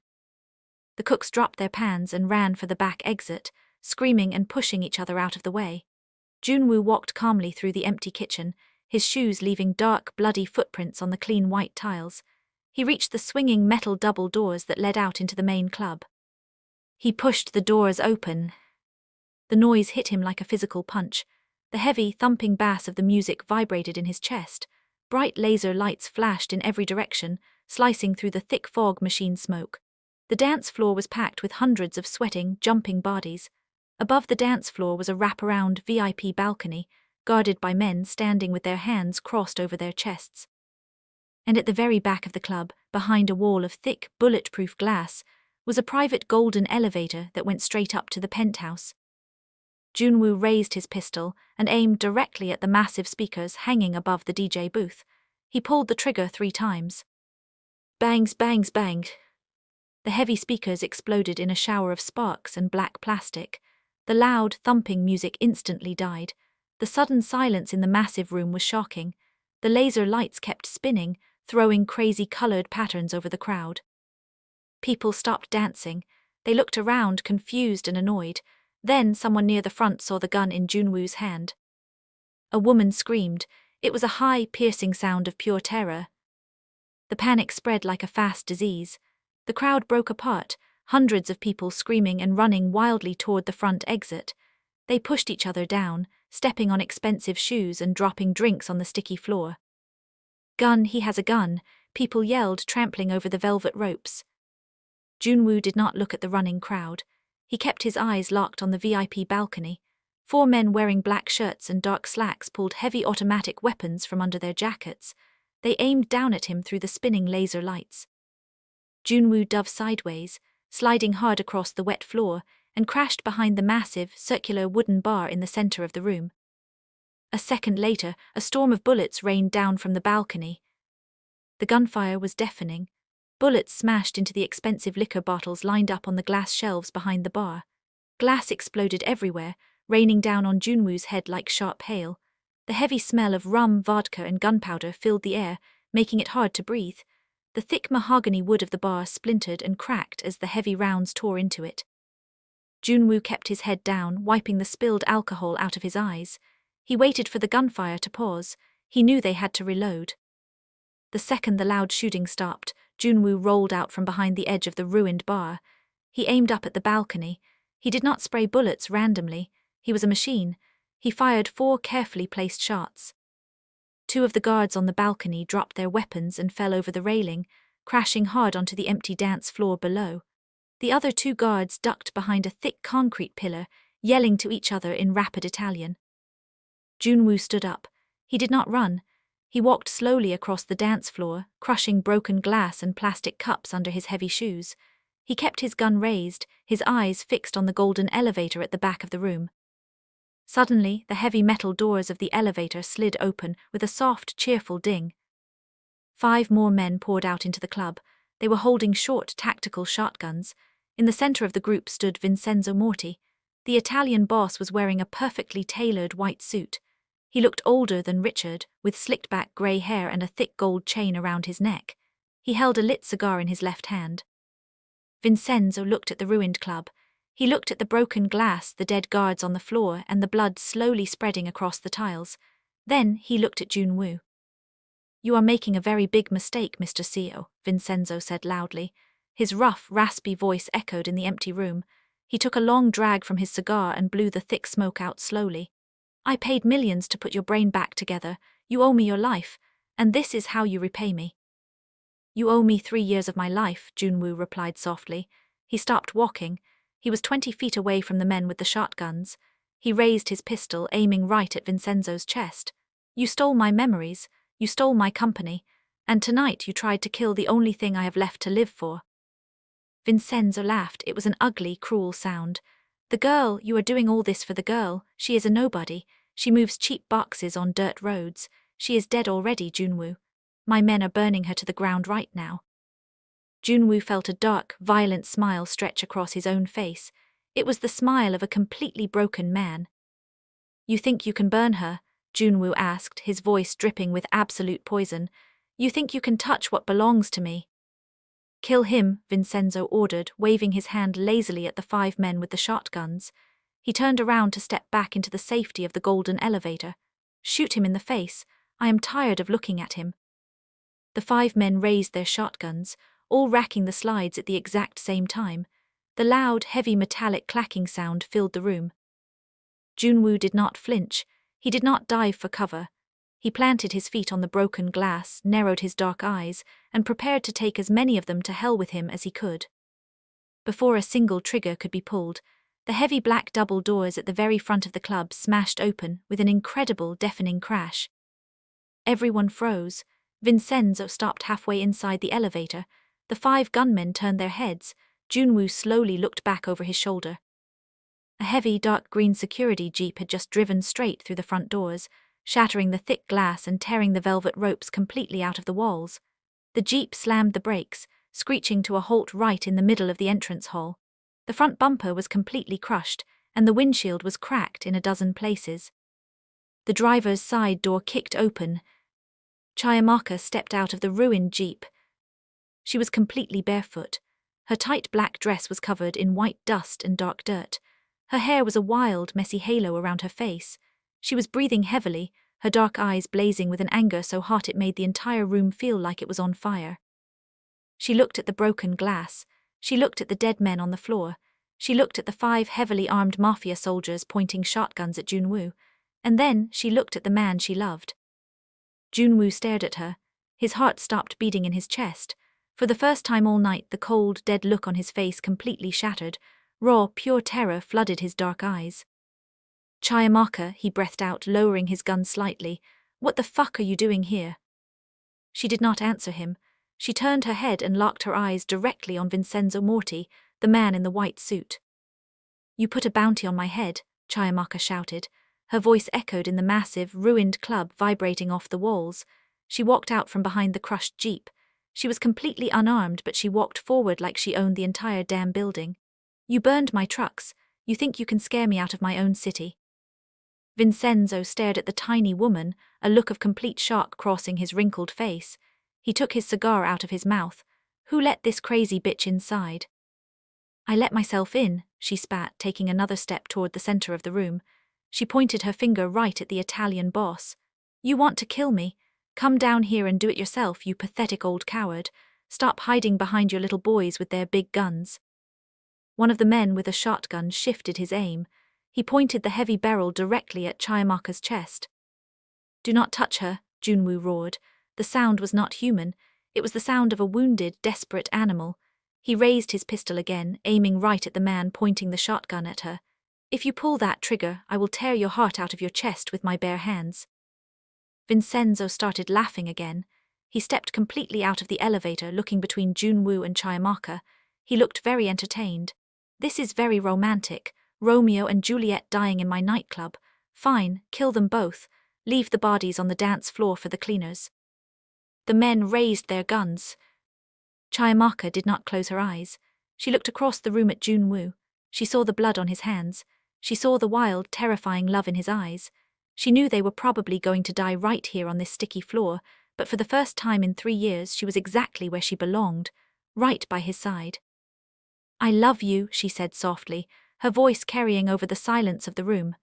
The cooks dropped their pans and ran for the back exit, screaming and pushing each other out of the way. Junwoo walked calmly through the empty kitchen, his shoes leaving dark, bloody footprints on the clean white tiles. He reached the swinging metal double doors that led out into the main club. He pushed the doors open. The noise hit him like a physical punch. The heavy, thumping bass of the music vibrated in his chest. Bright laser lights flashed in every direction, slicing through the thick fog machine smoke. The dance floor was packed with hundreds of sweating, jumping bodies. Above the dance floor was a wraparound VIP balcony, guarded by men standing with their hands crossed over their chests. And at the very back of the club, behind a wall of thick, bulletproof glass, was a private golden elevator that went straight up to the penthouse. Junwoo raised his pistol and aimed directly at the massive speakers hanging above the DJ booth. He pulled the trigger 3 times. Bangs, bangs, bang. The heavy speakers exploded in a shower of sparks and black plastic. The loud, thumping music instantly died. The sudden silence in the massive room was shocking. The laser lights kept spinning, throwing crazy colored patterns over the crowd. People stopped dancing. They looked around, confused and annoyed. Then someone near the front saw the gun in Junwoo's hand. A woman screamed. It was a high, piercing sound of pure terror. The panic spread like a fast disease. The crowd broke apart, hundreds of people screaming and running wildly toward the front exit. They pushed each other down, stepping on expensive shoes and dropping drinks on the sticky floor. Gun, he has a gun, people yelled, trampling over the velvet ropes. Junwoo did not look at the running crowd. He kept his eyes locked on the VIP balcony. 4 men wearing black shirts and dark slacks pulled heavy automatic weapons from under their jackets. They aimed down at him through the spinning laser lights. Junwoo dove sideways, sliding hard across the wet floor, and crashed behind the massive, circular wooden bar in the center of the room. A second later, a storm of bullets rained down from the balcony. The gunfire was deafening. Bullets smashed into the expensive liquor bottles lined up on the glass shelves behind the bar. Glass exploded everywhere, raining down on Junwoo's head like sharp hail. The heavy smell of rum, vodka, and gunpowder filled the air, making it hard to breathe. The thick mahogany wood of the bar splintered and cracked as the heavy rounds tore into it. Junwoo kept his head down, wiping the spilled alcohol out of his eyes. He waited for the gunfire to pause. He knew they had to reload. The second the loud shooting stopped, Junwoo rolled out from behind the edge of the ruined bar. He aimed up at the balcony. He did not spray bullets randomly. He was a machine. He fired 4 carefully placed shots. 2 of the guards on the balcony dropped their weapons and fell over the railing, crashing hard onto the empty dance floor below. The other 2 guards ducked behind a thick concrete pillar, yelling to each other in rapid Italian. Junwoo stood up. He did not run. He walked slowly across the dance floor, crushing broken glass and plastic cups under his heavy shoes. He kept his gun raised, his eyes fixed on the golden elevator at the back of the room. Suddenly, the heavy metal doors of the elevator slid open with a soft, cheerful ding. 5 more men poured out into the club. They were holding short, tactical shotguns. In the center of the group stood Vincenzo Morti. The Italian boss was wearing a perfectly tailored white suit. He looked older than Richard, with slicked-back grey hair and a thick gold chain around his neck. He held a lit cigar in his left hand. Vincenzo looked at the ruined club. He looked at the broken glass, the dead guards on the floor, and the blood slowly spreading across the tiles. Then he looked at Junwoo. "You are making a very big mistake, Mr. CEO," Vincenzo said loudly. His rough, raspy voice echoed in the empty room. He took a long drag from his cigar and blew the thick smoke out slowly. "I paid millions to put your brain back together. You owe me your life, and this is how you repay me." "You owe me 3 years of my life," Junwoo replied softly. He stopped walking. He was 20 feet away from the men with the shotguns. He raised his pistol, aiming right at Vincenzo's chest. "You stole my memories, you stole my company, and tonight you tried to kill the only thing I have left to live for." Vincenzo laughed. It was an ugly, cruel sound. "The girl, you are doing all this for the girl. She is a nobody. She moves cheap boxes on dirt roads. She is dead already, Junwoo. My men are burning her to the ground right now." Junwoo felt a dark, violent smile stretch across his own face. It was the smile of a completely broken man. "You think you can burn her?" Junwoo asked, his voice dripping with absolute poison. "You think you can touch what belongs to me?" "Kill him," Vincenzo ordered, waving his hand lazily at the 5 men with the shotguns. He turned around to step back into the safety of the golden elevator. "Shoot him in the face. I am tired of looking at him." The 5 men raised their shotguns, all racking the slides at the exact same time. The loud, heavy metallic clacking sound filled the room. Junwoo did not flinch. He did not dive for cover. He planted his feet on the broken glass, narrowed his dark eyes, and prepared to take as many of them to hell with him as he could. Before a single trigger could be pulled, the heavy black double doors at the very front of the club smashed open with an incredible, deafening crash. Everyone froze. Vincenzo stopped halfway inside the elevator. The 5 gunmen turned their heads. Junwoo slowly looked back over his shoulder. A heavy, dark green security jeep had just driven straight through the front doors, shattering the thick glass and tearing the velvet ropes completely out of the walls. The jeep slammed the brakes, screeching to a halt right in the middle of the entrance hall. The front bumper was completely crushed, and the windshield was cracked in a dozen places. The driver's side door kicked open. Chiiamaka stepped out of the ruined jeep. She was completely barefoot. Her tight black dress was covered in white dust and dark dirt. Her hair was a wild, messy halo around her face. She was breathing heavily, her dark eyes blazing with an anger so hot it made the entire room feel like it was on fire. She looked at the broken glass. She looked at the dead men on the floor. She looked at the 5 heavily armed Mafia soldiers pointing shotguns at Junwoo. And then she looked at the man she loved. Junwoo stared at her. His heart stopped beating in his chest. For the first time all night, the cold, dead look on his face completely shattered. Raw, pure terror flooded his dark eyes. Chiiamaka, he breathed out, lowering his gun slightly. What the fuck are you doing here? She did not answer him. She turned her head and locked her eyes directly on Vincenzo Morti, the man in the white suit. You put a bounty on my head, Chiiamaka shouted. Her voice echoed in the massive, ruined club vibrating off the walls. She walked out from behind the crushed jeep. She was completely unarmed, but she walked forward like she owned the entire damn building. You burned my trucks. You think you can scare me out of my own city? Vincenzo stared at the tiny woman, a look of complete shock crossing his wrinkled face. He took his cigar out of his mouth. Who let this crazy bitch inside? I let myself in, she spat, taking another step toward the center of the room. She pointed her finger right at the Italian boss. You want to kill me? Come down here and do it yourself, you pathetic old coward. Stop hiding behind your little boys with their big guns. One of the men with a shotgun shifted his aim. He pointed the heavy barrel directly at Chiiamaka's chest. Do not touch her, Junwoo roared. The sound was not human. It was the sound of a wounded, desperate animal. He raised his pistol again, aiming right at the man pointing the shotgun at her. If you pull that trigger, I will tear your heart out of your chest with my bare hands. Vincenzo started laughing again. He stepped completely out of the elevator, looking between Junwoo and Chiiamaka. He looked very entertained. This is very romantic. Romeo and Juliet dying in my nightclub. Fine, kill them both. Leave the bodies on the dance floor for the cleaners. The men raised their guns. Chiiamaka did not close her eyes. She looked across the room at Junwoo. She saw the blood on his hands. She saw the wild, terrifying love in his eyes. She knew they were probably going to die right here on this sticky floor, but for the first time in 3 years she was exactly where she belonged, right by his side. I love you, she said softly, her voice carrying over the silence of the room.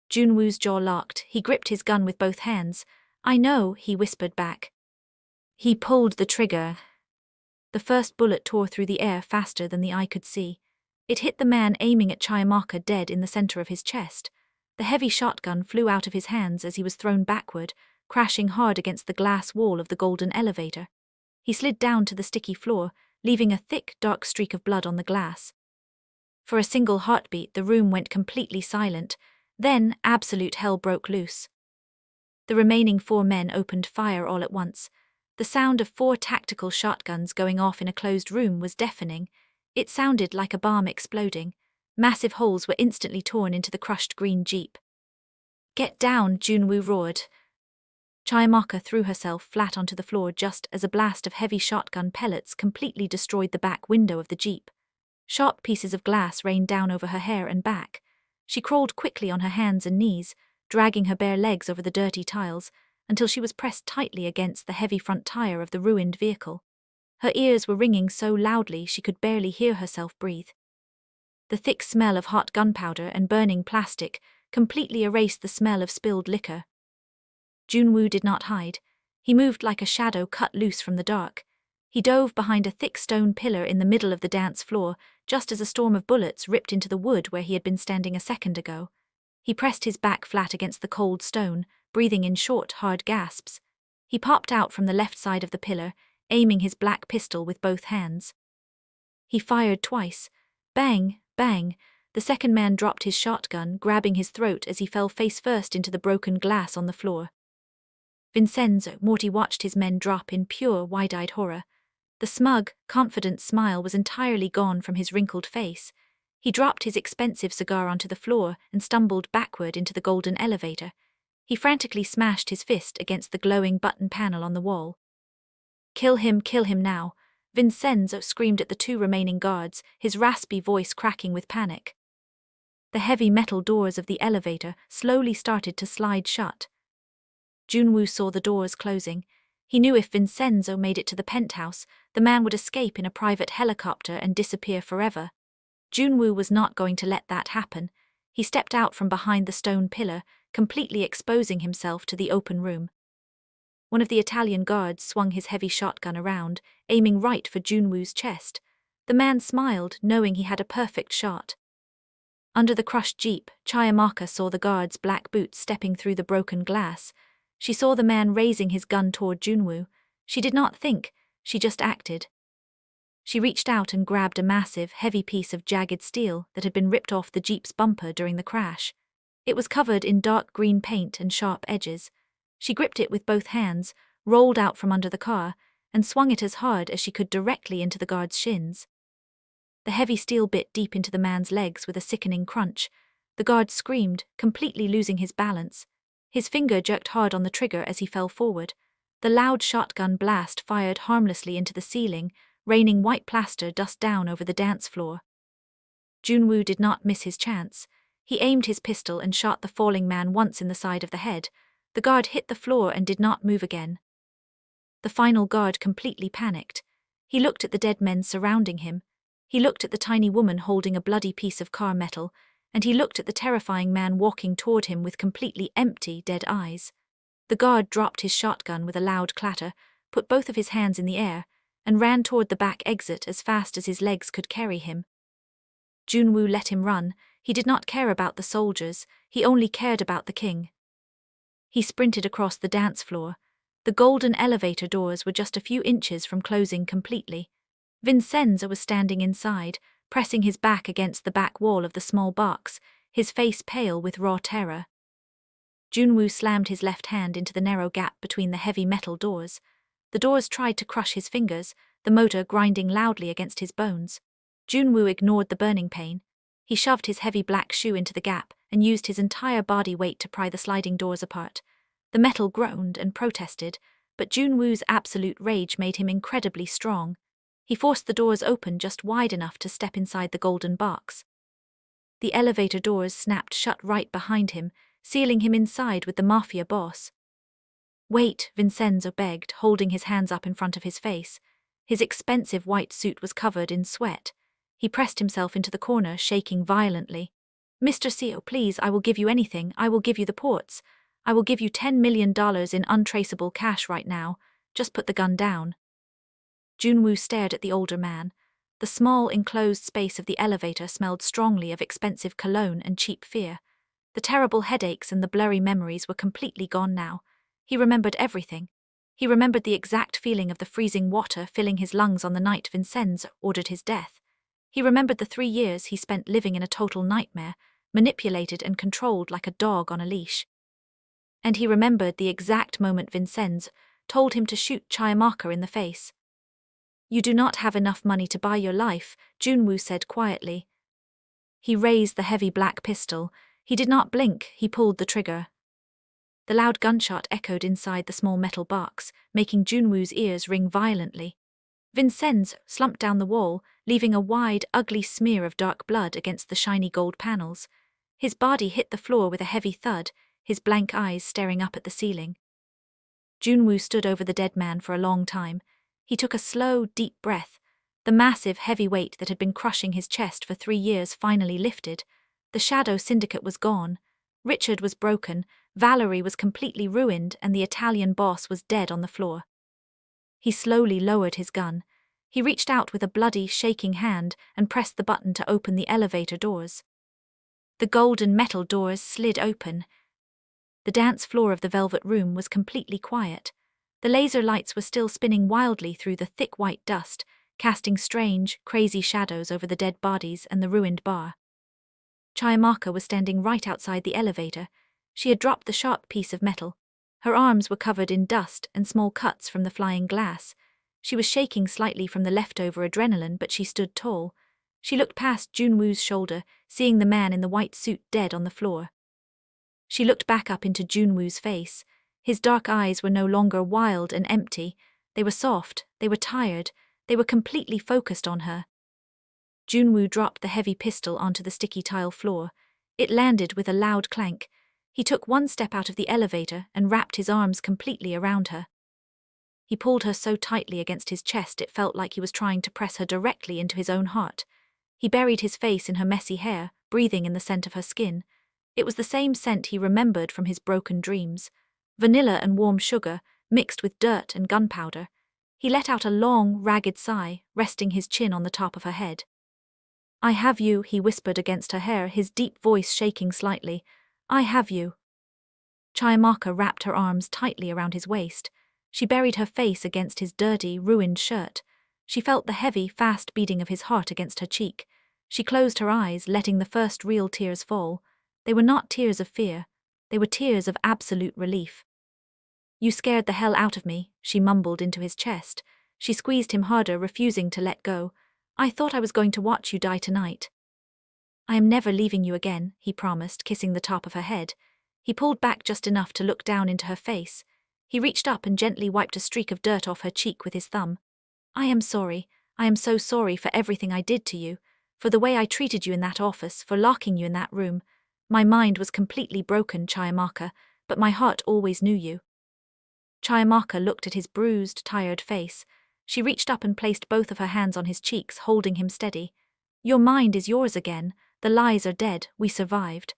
Junwoo's jaw locked. He gripped his gun with both hands. I know, he whispered back. He pulled the trigger. The first bullet tore through the air faster than the eye could see. It hit the man aiming at Chiiamaka dead in the center of his chest. The heavy shotgun flew out of his hands as he was thrown backward, crashing hard against the glass wall of the golden elevator. He slid down to the sticky floor, leaving a thick, dark streak of blood on the glass. For a single heartbeat, the room went completely silent. Then, absolute hell broke loose. The remaining 4 men opened fire all at once. The sound of 4 tactical shotguns going off in a closed room was deafening. It sounded like a bomb exploding. Massive holes were instantly torn into the crushed green jeep. Get down, Junwoo roared. Chiiamaka threw herself flat onto the floor just as a blast of heavy shotgun pellets completely destroyed the back window of the jeep. Sharp pieces of glass rained down over her hair and back. She crawled quickly on her hands and knees, dragging her bare legs over the dirty tiles, until she was pressed tightly against the heavy front tire of the ruined vehicle. Her ears were ringing so loudly she could barely hear herself breathe. The thick smell of hot gunpowder and burning plastic completely erased the smell of spilled liquor. Junwoo did not hide. He moved like a shadow cut loose from the dark. He dove behind a thick stone pillar in the middle of the dance floor, just as a storm of bullets ripped into the wood where he had been standing a second ago. He pressed his back flat against the cold stone, breathing in short, hard gasps. He popped out from the left side of the pillar, aiming his black pistol with both hands. He fired twice. Bang, bang. The second man dropped his shotgun, grabbing his throat as he fell face first into the broken glass on the floor. Vincenzo Morty watched his men drop in pure, wide-eyed horror. The smug, confident smile was entirely gone from his wrinkled face. He dropped his expensive cigar onto the floor and stumbled backward into the golden elevator. He frantically smashed his fist against the glowing button panel on the wall. Kill him now, Vincenzo screamed at the two remaining guards, his raspy voice cracking with panic. The heavy metal doors of the elevator slowly started to slide shut. Junwoo saw the doors closing. He knew if Vincenzo made it to the penthouse, the man would escape in a private helicopter and disappear forever. Junwoo was not going to let that happen. He stepped out from behind the stone pillar, completely exposing himself to the open room. One of the Italian guards swung his heavy shotgun around, aiming right for Junwoo's chest. The man smiled, knowing he had a perfect shot. Under the crushed jeep, Chiiamaka saw the guard's black boots stepping through the broken glass. She saw the man raising his gun toward Junwoo. She did not think, she just acted. She reached out and grabbed a massive, heavy piece of jagged steel that had been ripped off the jeep's bumper during the crash. It was covered in dark green paint and sharp edges. She gripped it with both hands, rolled out from under the car, and swung it as hard as she could directly into the guard's shins. The heavy steel bit deep into the man's legs with a sickening crunch. The guard screamed, completely losing his balance. His finger jerked hard on the trigger as he fell forward. The loud shotgun blast fired harmlessly into the ceiling, raining white plaster dust down over the dance floor. Junwoo did not miss his chance. He aimed his pistol and shot the falling man once in the side of the head. The guard hit the floor and did not move again. The final guard completely panicked. He looked at the dead men surrounding him. He looked at the tiny woman holding a bloody piece of car metal, and he looked at the terrifying man walking toward him with completely empty, dead eyes. The guard dropped his shotgun with a loud clatter, put both of his hands in the air, and ran toward the back exit as fast as his legs could carry him. Junwoo let him run. He did not care about the soldiers, he only cared about the king. He sprinted across the dance floor. The golden elevator doors were just a few inches from closing completely. Vincenzo was standing inside, pressing his back against the back wall of the small box, his face pale with raw terror. Junwoo slammed his left hand into the narrow gap between the heavy metal doors. The doors tried to crush his fingers, the motor grinding loudly against his bones. Junwoo ignored the burning pain. He shoved his heavy black shoe into the gap and used his entire body weight to pry the sliding doors apart. The metal groaned and protested, but Junwoo's absolute rage made him incredibly strong. He forced the doors open just wide enough to step inside the golden box. The elevator doors snapped shut right behind him, sealing him inside with the Mafia boss. "Wait," Vincenzo begged, holding his hands up in front of his face. His expensive white suit was covered in sweat. He pressed himself into the corner, shaking violently. "Mr. CEO, please, I will give you anything. I will give you the ports. I will give you $10 million in untraceable cash right now. Just put the gun down." Junwoo stared at the older man. The small, enclosed space of the elevator smelled strongly of expensive cologne and cheap fear. The terrible headaches and the blurry memories were completely gone now. He remembered everything. He remembered the exact feeling of the freezing water filling his lungs on the night Vincenzo ordered his death. He remembered the 3 years he spent living in a total nightmare, manipulated and controlled like a dog on a leash. And he remembered the exact moment Vincenzo told him to shoot Chiiamaka in the face. "You do not have enough money to buy your life," Junwoo said quietly. He raised the heavy black pistol. He did not blink, he pulled the trigger. The loud gunshot echoed inside the small metal box, making Junwoo's ears ring violently. Vincenzo slumped down the wall, leaving a wide, ugly smear of dark blood against the shiny gold panels. His body hit the floor with a heavy thud, his blank eyes staring up at the ceiling. Junwoo stood over the dead man for a long time. He took a slow, deep breath. The massive, heavy weight that had been crushing his chest for 3 years finally lifted. The Shadow Syndicate was gone. Richard was broken, Valerie was completely ruined, and the Italian boss was dead on the floor. He slowly lowered his gun. He reached out with a bloody, shaking hand and pressed the button to open the elevator doors. The golden metal doors slid open. The dance floor of the velvet room was completely quiet. The laser lights were still spinning wildly through the thick white dust, casting strange, crazy shadows over the dead bodies and the ruined bar. Chiiamaka was standing right outside the elevator. She had dropped the sharp piece of metal. Her arms were covered in dust and small cuts from the flying glass. She was shaking slightly from the leftover adrenaline, but she stood tall. She looked past Junwoo's shoulder, seeing the man in the white suit dead on the floor. She looked back up into Junwoo's face. His dark eyes were no longer wild and empty. They were soft, they were tired, they were completely focused on her. Junwoo dropped the heavy pistol onto the sticky tile floor. It landed with a loud clank. He took one step out of the elevator and wrapped his arms completely around her. He pulled her so tightly against his chest it felt like he was trying to press her directly into his own heart. He buried his face in her messy hair, breathing in the scent of her skin. It was the same scent he remembered from his broken dreams. Vanilla and warm sugar, mixed with dirt and gunpowder. He let out a long, ragged sigh, resting his chin on the top of her head. "I have you," he whispered against her hair, his deep voice shaking slightly. "I have you." Chiiamaka wrapped her arms tightly around his waist. She buried her face against his dirty, ruined shirt. She felt the heavy, fast beating of his heart against her cheek. She closed her eyes, letting the first real tears fall. They were not tears of fear. They were tears of absolute relief. "You scared the hell out of me," she mumbled into his chest. She squeezed him harder, refusing to let go. "I thought I was going to watch you die tonight." "I am never leaving you again," he promised, kissing the top of her head. He pulled back just enough to look down into her face. He reached up and gently wiped a streak of dirt off her cheek with his thumb. "I am sorry. I am so sorry for everything I did to you, for the way I treated you in that office, for locking you in that room. My mind was completely broken, Chiiamaka, but my heart always knew you." Chiiamaka looked at his bruised, tired face. She reached up and placed both of her hands on his cheeks, holding him steady. "Your mind is yours again. The lies are dead. We survived."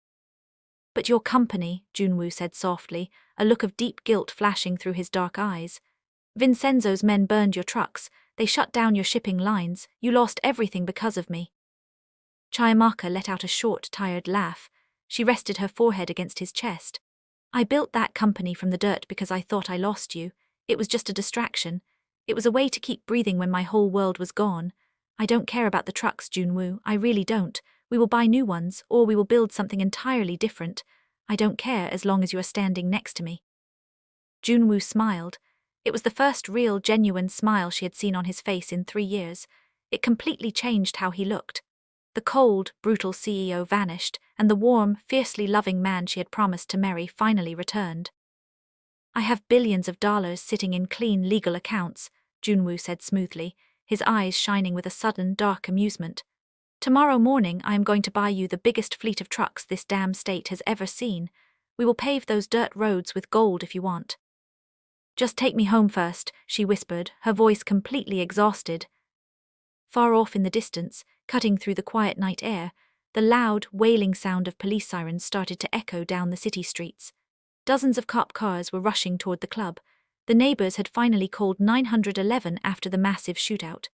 "But your company," Junwoo said softly, a look of deep guilt flashing through his dark eyes. "Vincenzo's men burned your trucks. They shut down your shipping lines. You lost everything because of me." Chiiamaka let out a short, tired laugh. She rested her forehead against his chest. "I built that company from the dirt because I thought I lost you. It was just a distraction. It was a way to keep breathing when my whole world was gone. I don't care about the trucks, Junwoo. I really don't. We will buy new ones, or we will build something entirely different. I don't care as long as you are standing next to me." Junwoo smiled. It was the first real, genuine smile she had seen on his face in 3 years. It completely changed how he looked. The cold, brutal CEO vanished, and the warm, fiercely loving man she had promised to marry finally returned. "I have billions of dollars sitting in clean legal accounts," Junwoo said smoothly, his eyes shining with a sudden, dark amusement. "Tomorrow morning I am going to buy you the biggest fleet of trucks this damn state has ever seen. We will pave those dirt roads with gold if you want." "Just take me home first," she whispered, her voice completely exhausted. Far off in the distance, cutting through the quiet night air, the loud, wailing sound of police sirens started to echo down the city streets. Dozens of cop cars were rushing toward the club. The neighbors had finally called 911 after the massive shootout.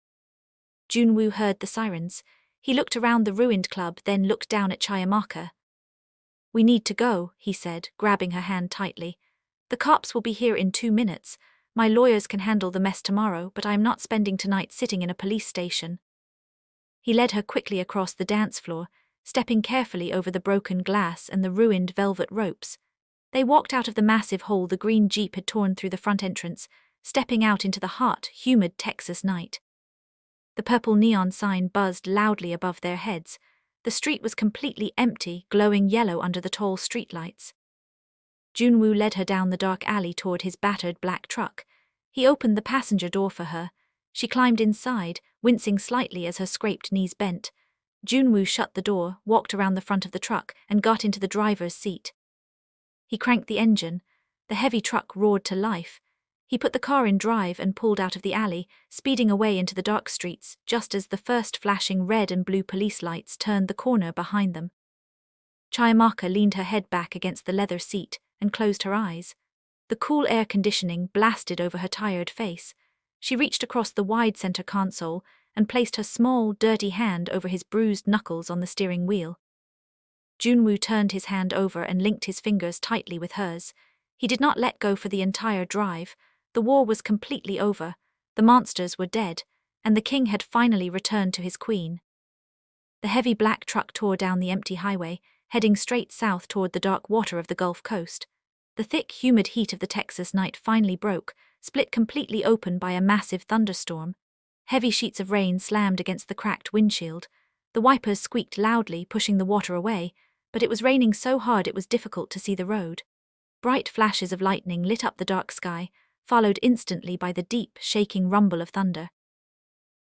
Junwoo heard the sirens. He looked around the ruined club, then looked down at Chiiamaka. "We need to go," he said, grabbing her hand tightly. "The cops will be here in 2 minutes. My lawyers can handle the mess tomorrow, but I am not spending tonight sitting in a police station." He led her quickly across the dance floor, stepping carefully over the broken glass and the ruined velvet ropes. They walked out of the massive hole the green Jeep had torn through the front entrance, stepping out into the hot, humid Texas night. The purple neon sign buzzed loudly above their heads. The street was completely empty, glowing yellow under the tall streetlights. Junwoo led her down the dark alley toward his battered black truck. He opened the passenger door for her. She climbed inside, wincing slightly as her scraped knees bent. Junwoo shut the door, walked around the front of the truck, and got into the driver's seat. He cranked the engine. The heavy truck roared to life. He put the car in drive and pulled out of the alley, speeding away into the dark streets, just as the first flashing red and blue police lights turned the corner behind them. Chiiamaka leaned her head back against the leather seat and closed her eyes. The cool air conditioning blasted over her tired face. She reached across the wide center console and placed her small, dirty hand over his bruised knuckles on the steering wheel. Junwoo turned his hand over and linked his fingers tightly with hers. He did not let go for the entire drive. The war was completely over. The monsters were dead, and the king had finally returned to his queen. The heavy black truck tore down the empty highway, heading straight south toward the dark water of the Gulf Coast. The thick, humid heat of the Texas night finally broke, split completely open by a massive thunderstorm. Heavy sheets of rain slammed against the cracked windshield. The wipers squeaked loudly, pushing the water away, but it was raining so hard it was difficult to see the road. Bright flashes of lightning lit up the dark sky, followed instantly by the deep, shaking rumble of thunder.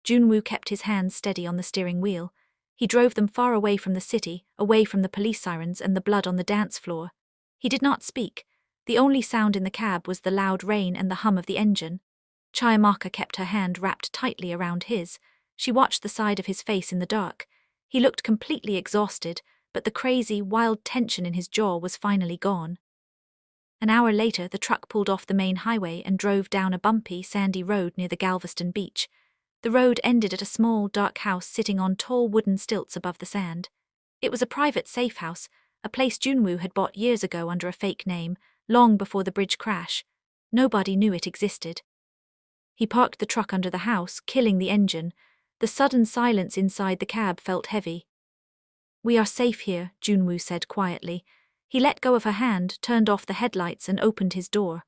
Junwoo kept his hands steady on the steering wheel. He drove them far away from the city, away from the police sirens and the blood on the dance floor. He did not speak. The only sound in the cab was the loud rain and the hum of the engine. Chiiamaka kept her hand wrapped tightly around his. She watched the side of his face in the dark. He looked completely exhausted, but the crazy, wild tension in his jaw was finally gone. An hour later, the truck pulled off the main highway and drove down a bumpy, sandy road near the Galveston beach. The road ended at a small, dark house sitting on tall wooden stilts above the sand. It was a private safe house, a place Junwoo had bought years ago under a fake name, long before the bridge crash. Nobody knew it existed. He parked the truck under the house, killing the engine. The sudden silence inside the cab felt heavy. "We are safe here," Junwoo said quietly. He let go of her hand, turned off the headlights and opened his door.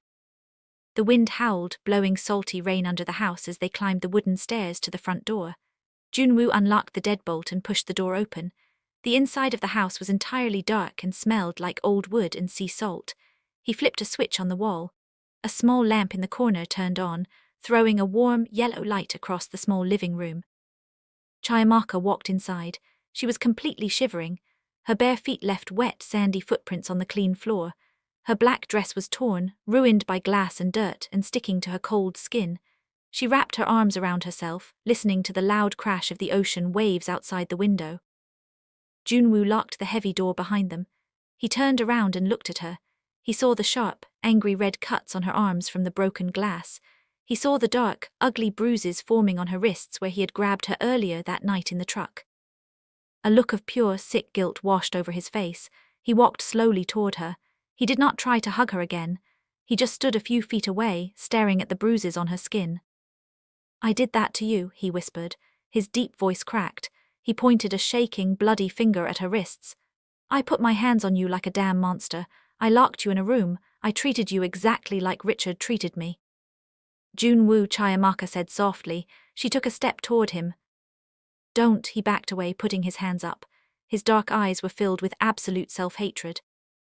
The wind howled, blowing salty rain under the house as they climbed the wooden stairs to the front door. Junwoo unlocked the deadbolt and pushed the door open. The inside of the house was entirely dark and smelled like old wood and sea salt. He flipped a switch on the wall. A small lamp in the corner turned on, throwing a warm, yellow light across the small living room. Chiiamaka walked inside. She was completely shivering. Her bare feet left wet, sandy footprints on the clean floor. Her black dress was torn, ruined by glass and dirt, and sticking to her cold skin. She wrapped her arms around herself, listening to the loud crash of the ocean waves outside the window. Junwoo locked the heavy door behind them. He turned around and looked at her. He saw the sharp, angry red cuts on her arms from the broken glass. He saw the dark, ugly bruises forming on her wrists where he had grabbed her earlier that night in the truck. A look of pure, sick guilt washed over his face. He walked slowly toward her. He did not try to hug her again. He just stood a few feet away, staring at the bruises on her skin. "I did that to you," he whispered. His deep voice cracked. He pointed a shaking, bloody finger at her wrists. "I put my hands on you like a damn monster. I locked you in a room. I treated you exactly like Richard treated me." "Junwoo," Chiiamaka said softly. She took a step toward him. "Don't," he backed away, putting his hands up. His dark eyes were filled with absolute self-hatred.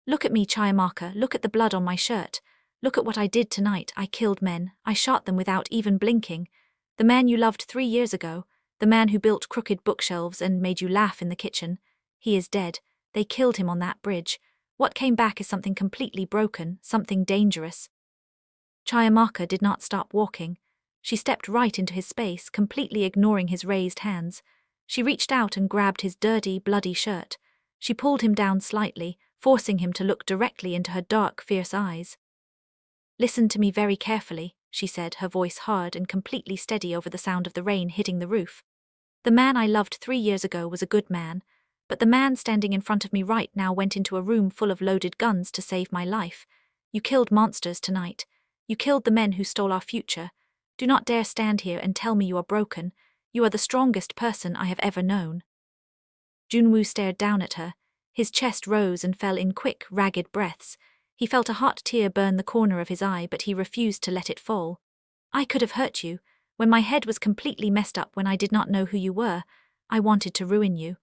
"Look at me, Chiiamaka. Look at the blood on my shirt. Look at what I did tonight. I killed men. I shot them without even blinking. The man you loved 3 years ago, the man who built crooked bookshelves and made you laugh in the kitchen, he is dead. They killed him on that bridge. What came back is something completely broken, something dangerous." Chiiamaka did not stop walking. She stepped right into his space, completely ignoring his raised hands. She reached out and grabbed his dirty, bloody shirt. She pulled him down slightly, forcing him to look directly into her dark, fierce eyes. "Listen to me very carefully," she said, her voice hard and completely steady over the sound of the rain hitting the roof. "The man I loved 3 years ago was a good man, but the man standing in front of me right now went into a room full of loaded guns to save my life. You killed monsters tonight. You killed the men who stole our future. Do not dare stand here and tell me you are broken. You are the strongest person I have ever known." Junwoo stared down at her. His chest rose and fell in quick, ragged breaths. He felt a hot tear burn the corner of his eye, but he refused to let it fall. "I could have hurt you. When my head was completely messed up, when I did not know who you were, I wanted to ruin you."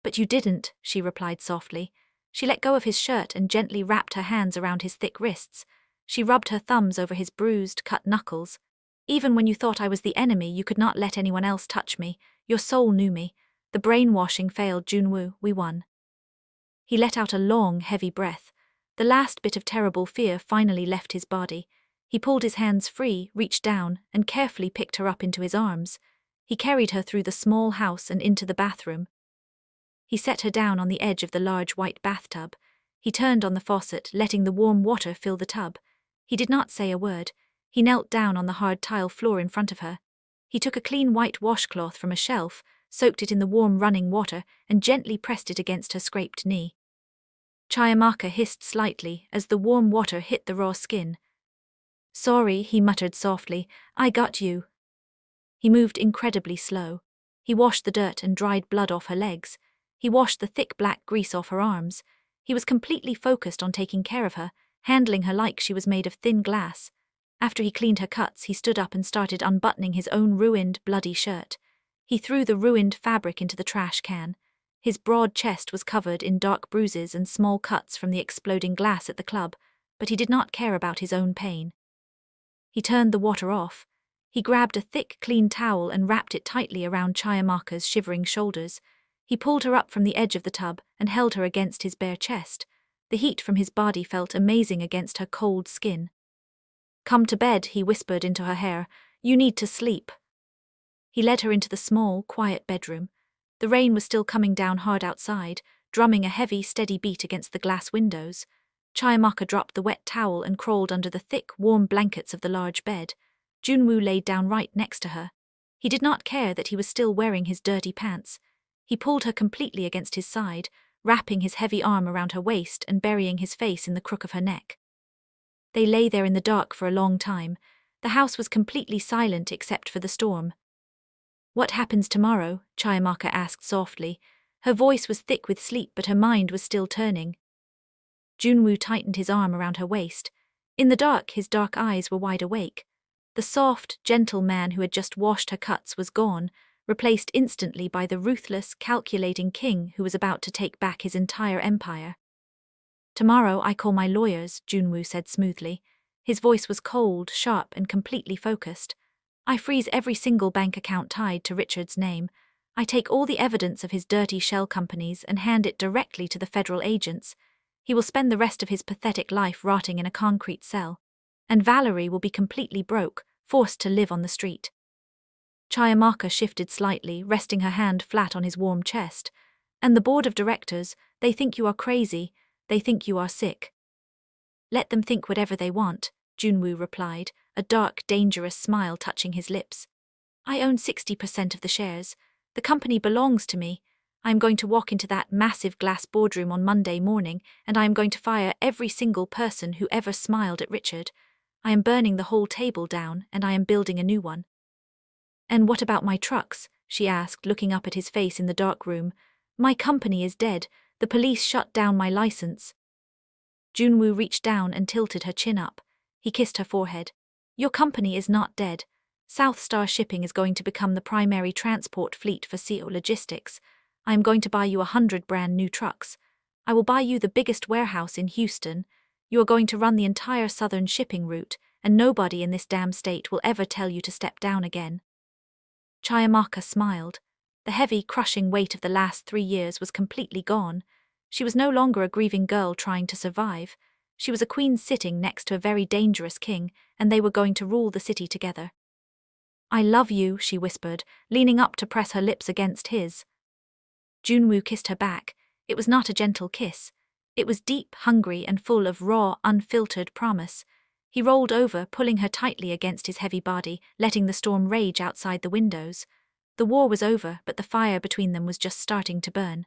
"But you didn't," she replied softly. She let go of his shirt and gently wrapped her hands around his thick wrists. She rubbed her thumbs over his bruised, cut knuckles. "Even when you thought I was the enemy, you could not let anyone else touch me. Your soul knew me. The brainwashing failed, Junwoo. We won." He let out a long, heavy breath. The last bit of terrible fear finally left his body. He pulled his hands free, reached down, and carefully picked her up into his arms. He carried her through the small house and into the bathroom. He set her down on the edge of the large white bathtub. He turned on the faucet, letting the warm water fill the tub. He did not say a word. He knelt down on the hard tile floor in front of her. He took a clean white washcloth from a shelf, soaked it in the warm running water, and gently pressed it against her scraped knee. Chiiamaka hissed slightly as the warm water hit the raw skin. "Sorry," he muttered softly. "I got you." He moved incredibly slow. He washed the dirt and dried blood off her legs. He washed the thick black grease off her arms. He was completely focused on taking care of her, handling her like she was made of thin glass. After he cleaned her cuts, he stood up and started unbuttoning his own ruined, bloody shirt. He threw the ruined fabric into the trash can. His broad chest was covered in dark bruises and small cuts from the exploding glass at the club, but he did not care about his own pain. He turned the water off. He grabbed a thick, clean towel and wrapped it tightly around Chiiamaka's shivering shoulders. He pulled her up from the edge of the tub and held her against his bare chest. The heat from his body felt amazing against her cold skin. "Come to bed," he whispered into her hair. "You need to sleep." He led her into the small, quiet bedroom. The rain was still coming down hard outside, drumming a heavy, steady beat against the glass windows. Chiiamaka dropped the wet towel and crawled under the thick, warm blankets of the large bed. Junwoo laid down right next to her. He did not care that he was still wearing his dirty pants. He pulled her completely against his side, wrapping his heavy arm around her waist and burying his face in the crook of her neck. They lay there in the dark for a long time. The house was completely silent except for the storm. "What happens tomorrow?" Chiiamaka asked softly. Her voice was thick with sleep, but her mind was still turning. Junwoo tightened his arm around her waist. In the dark, his dark eyes were wide awake. The soft, gentle man who had just washed her cuts was gone, replaced instantly by the ruthless, calculating king who was about to take back his entire empire. "Tomorrow I call my lawyers," Junwoo said smoothly. His voice was cold, sharp, and completely focused. "I freeze every single bank account tied to Richard's name. I take all the evidence of his dirty shell companies and hand it directly to the federal agents. He will spend the rest of his pathetic life rotting in a concrete cell. And Valerie will be completely broke, forced to live on the street." Chiiamaka shifted slightly, resting her hand flat on his warm chest. "And the board of directors, they think you are crazy. They think you are sick." "Let them think whatever they want," Junwoo replied, a dark, dangerous smile touching his lips. "I own 60% of the shares. The company belongs to me. I am going to walk into that massive glass boardroom on Monday morning, and I am going to fire every single person who ever smiled at Richard. I am burning the whole table down, and I am building a new one." "And what about my trucks?" she asked, looking up at his face in the dark room. "My company is dead. The police shut down my license." Junwoo reached down and tilted her chin up. He kissed her forehead. "Your company is not dead. South Star Shipping is going to become the primary transport fleet for CO Logistics. I am going to buy you 100 brand new trucks. I will buy you the biggest warehouse in Houston. You are going to run the entire southern shipping route, and nobody in this damn state will ever tell you to step down again." Chiiamaka smiled. The heavy, crushing weight of the last 3 years was completely gone. She was no longer a grieving girl trying to survive. She was a queen sitting next to a very dangerous king, and they were going to rule the city together. "I love you," she whispered, leaning up to press her lips against his. Junwoo kissed her back. It was not a gentle kiss. It was deep, hungry, and full of raw, unfiltered promise. He rolled over, pulling her tightly against his heavy body, letting the storm rage outside the windows. The war was over, but the fire between them was just starting to burn.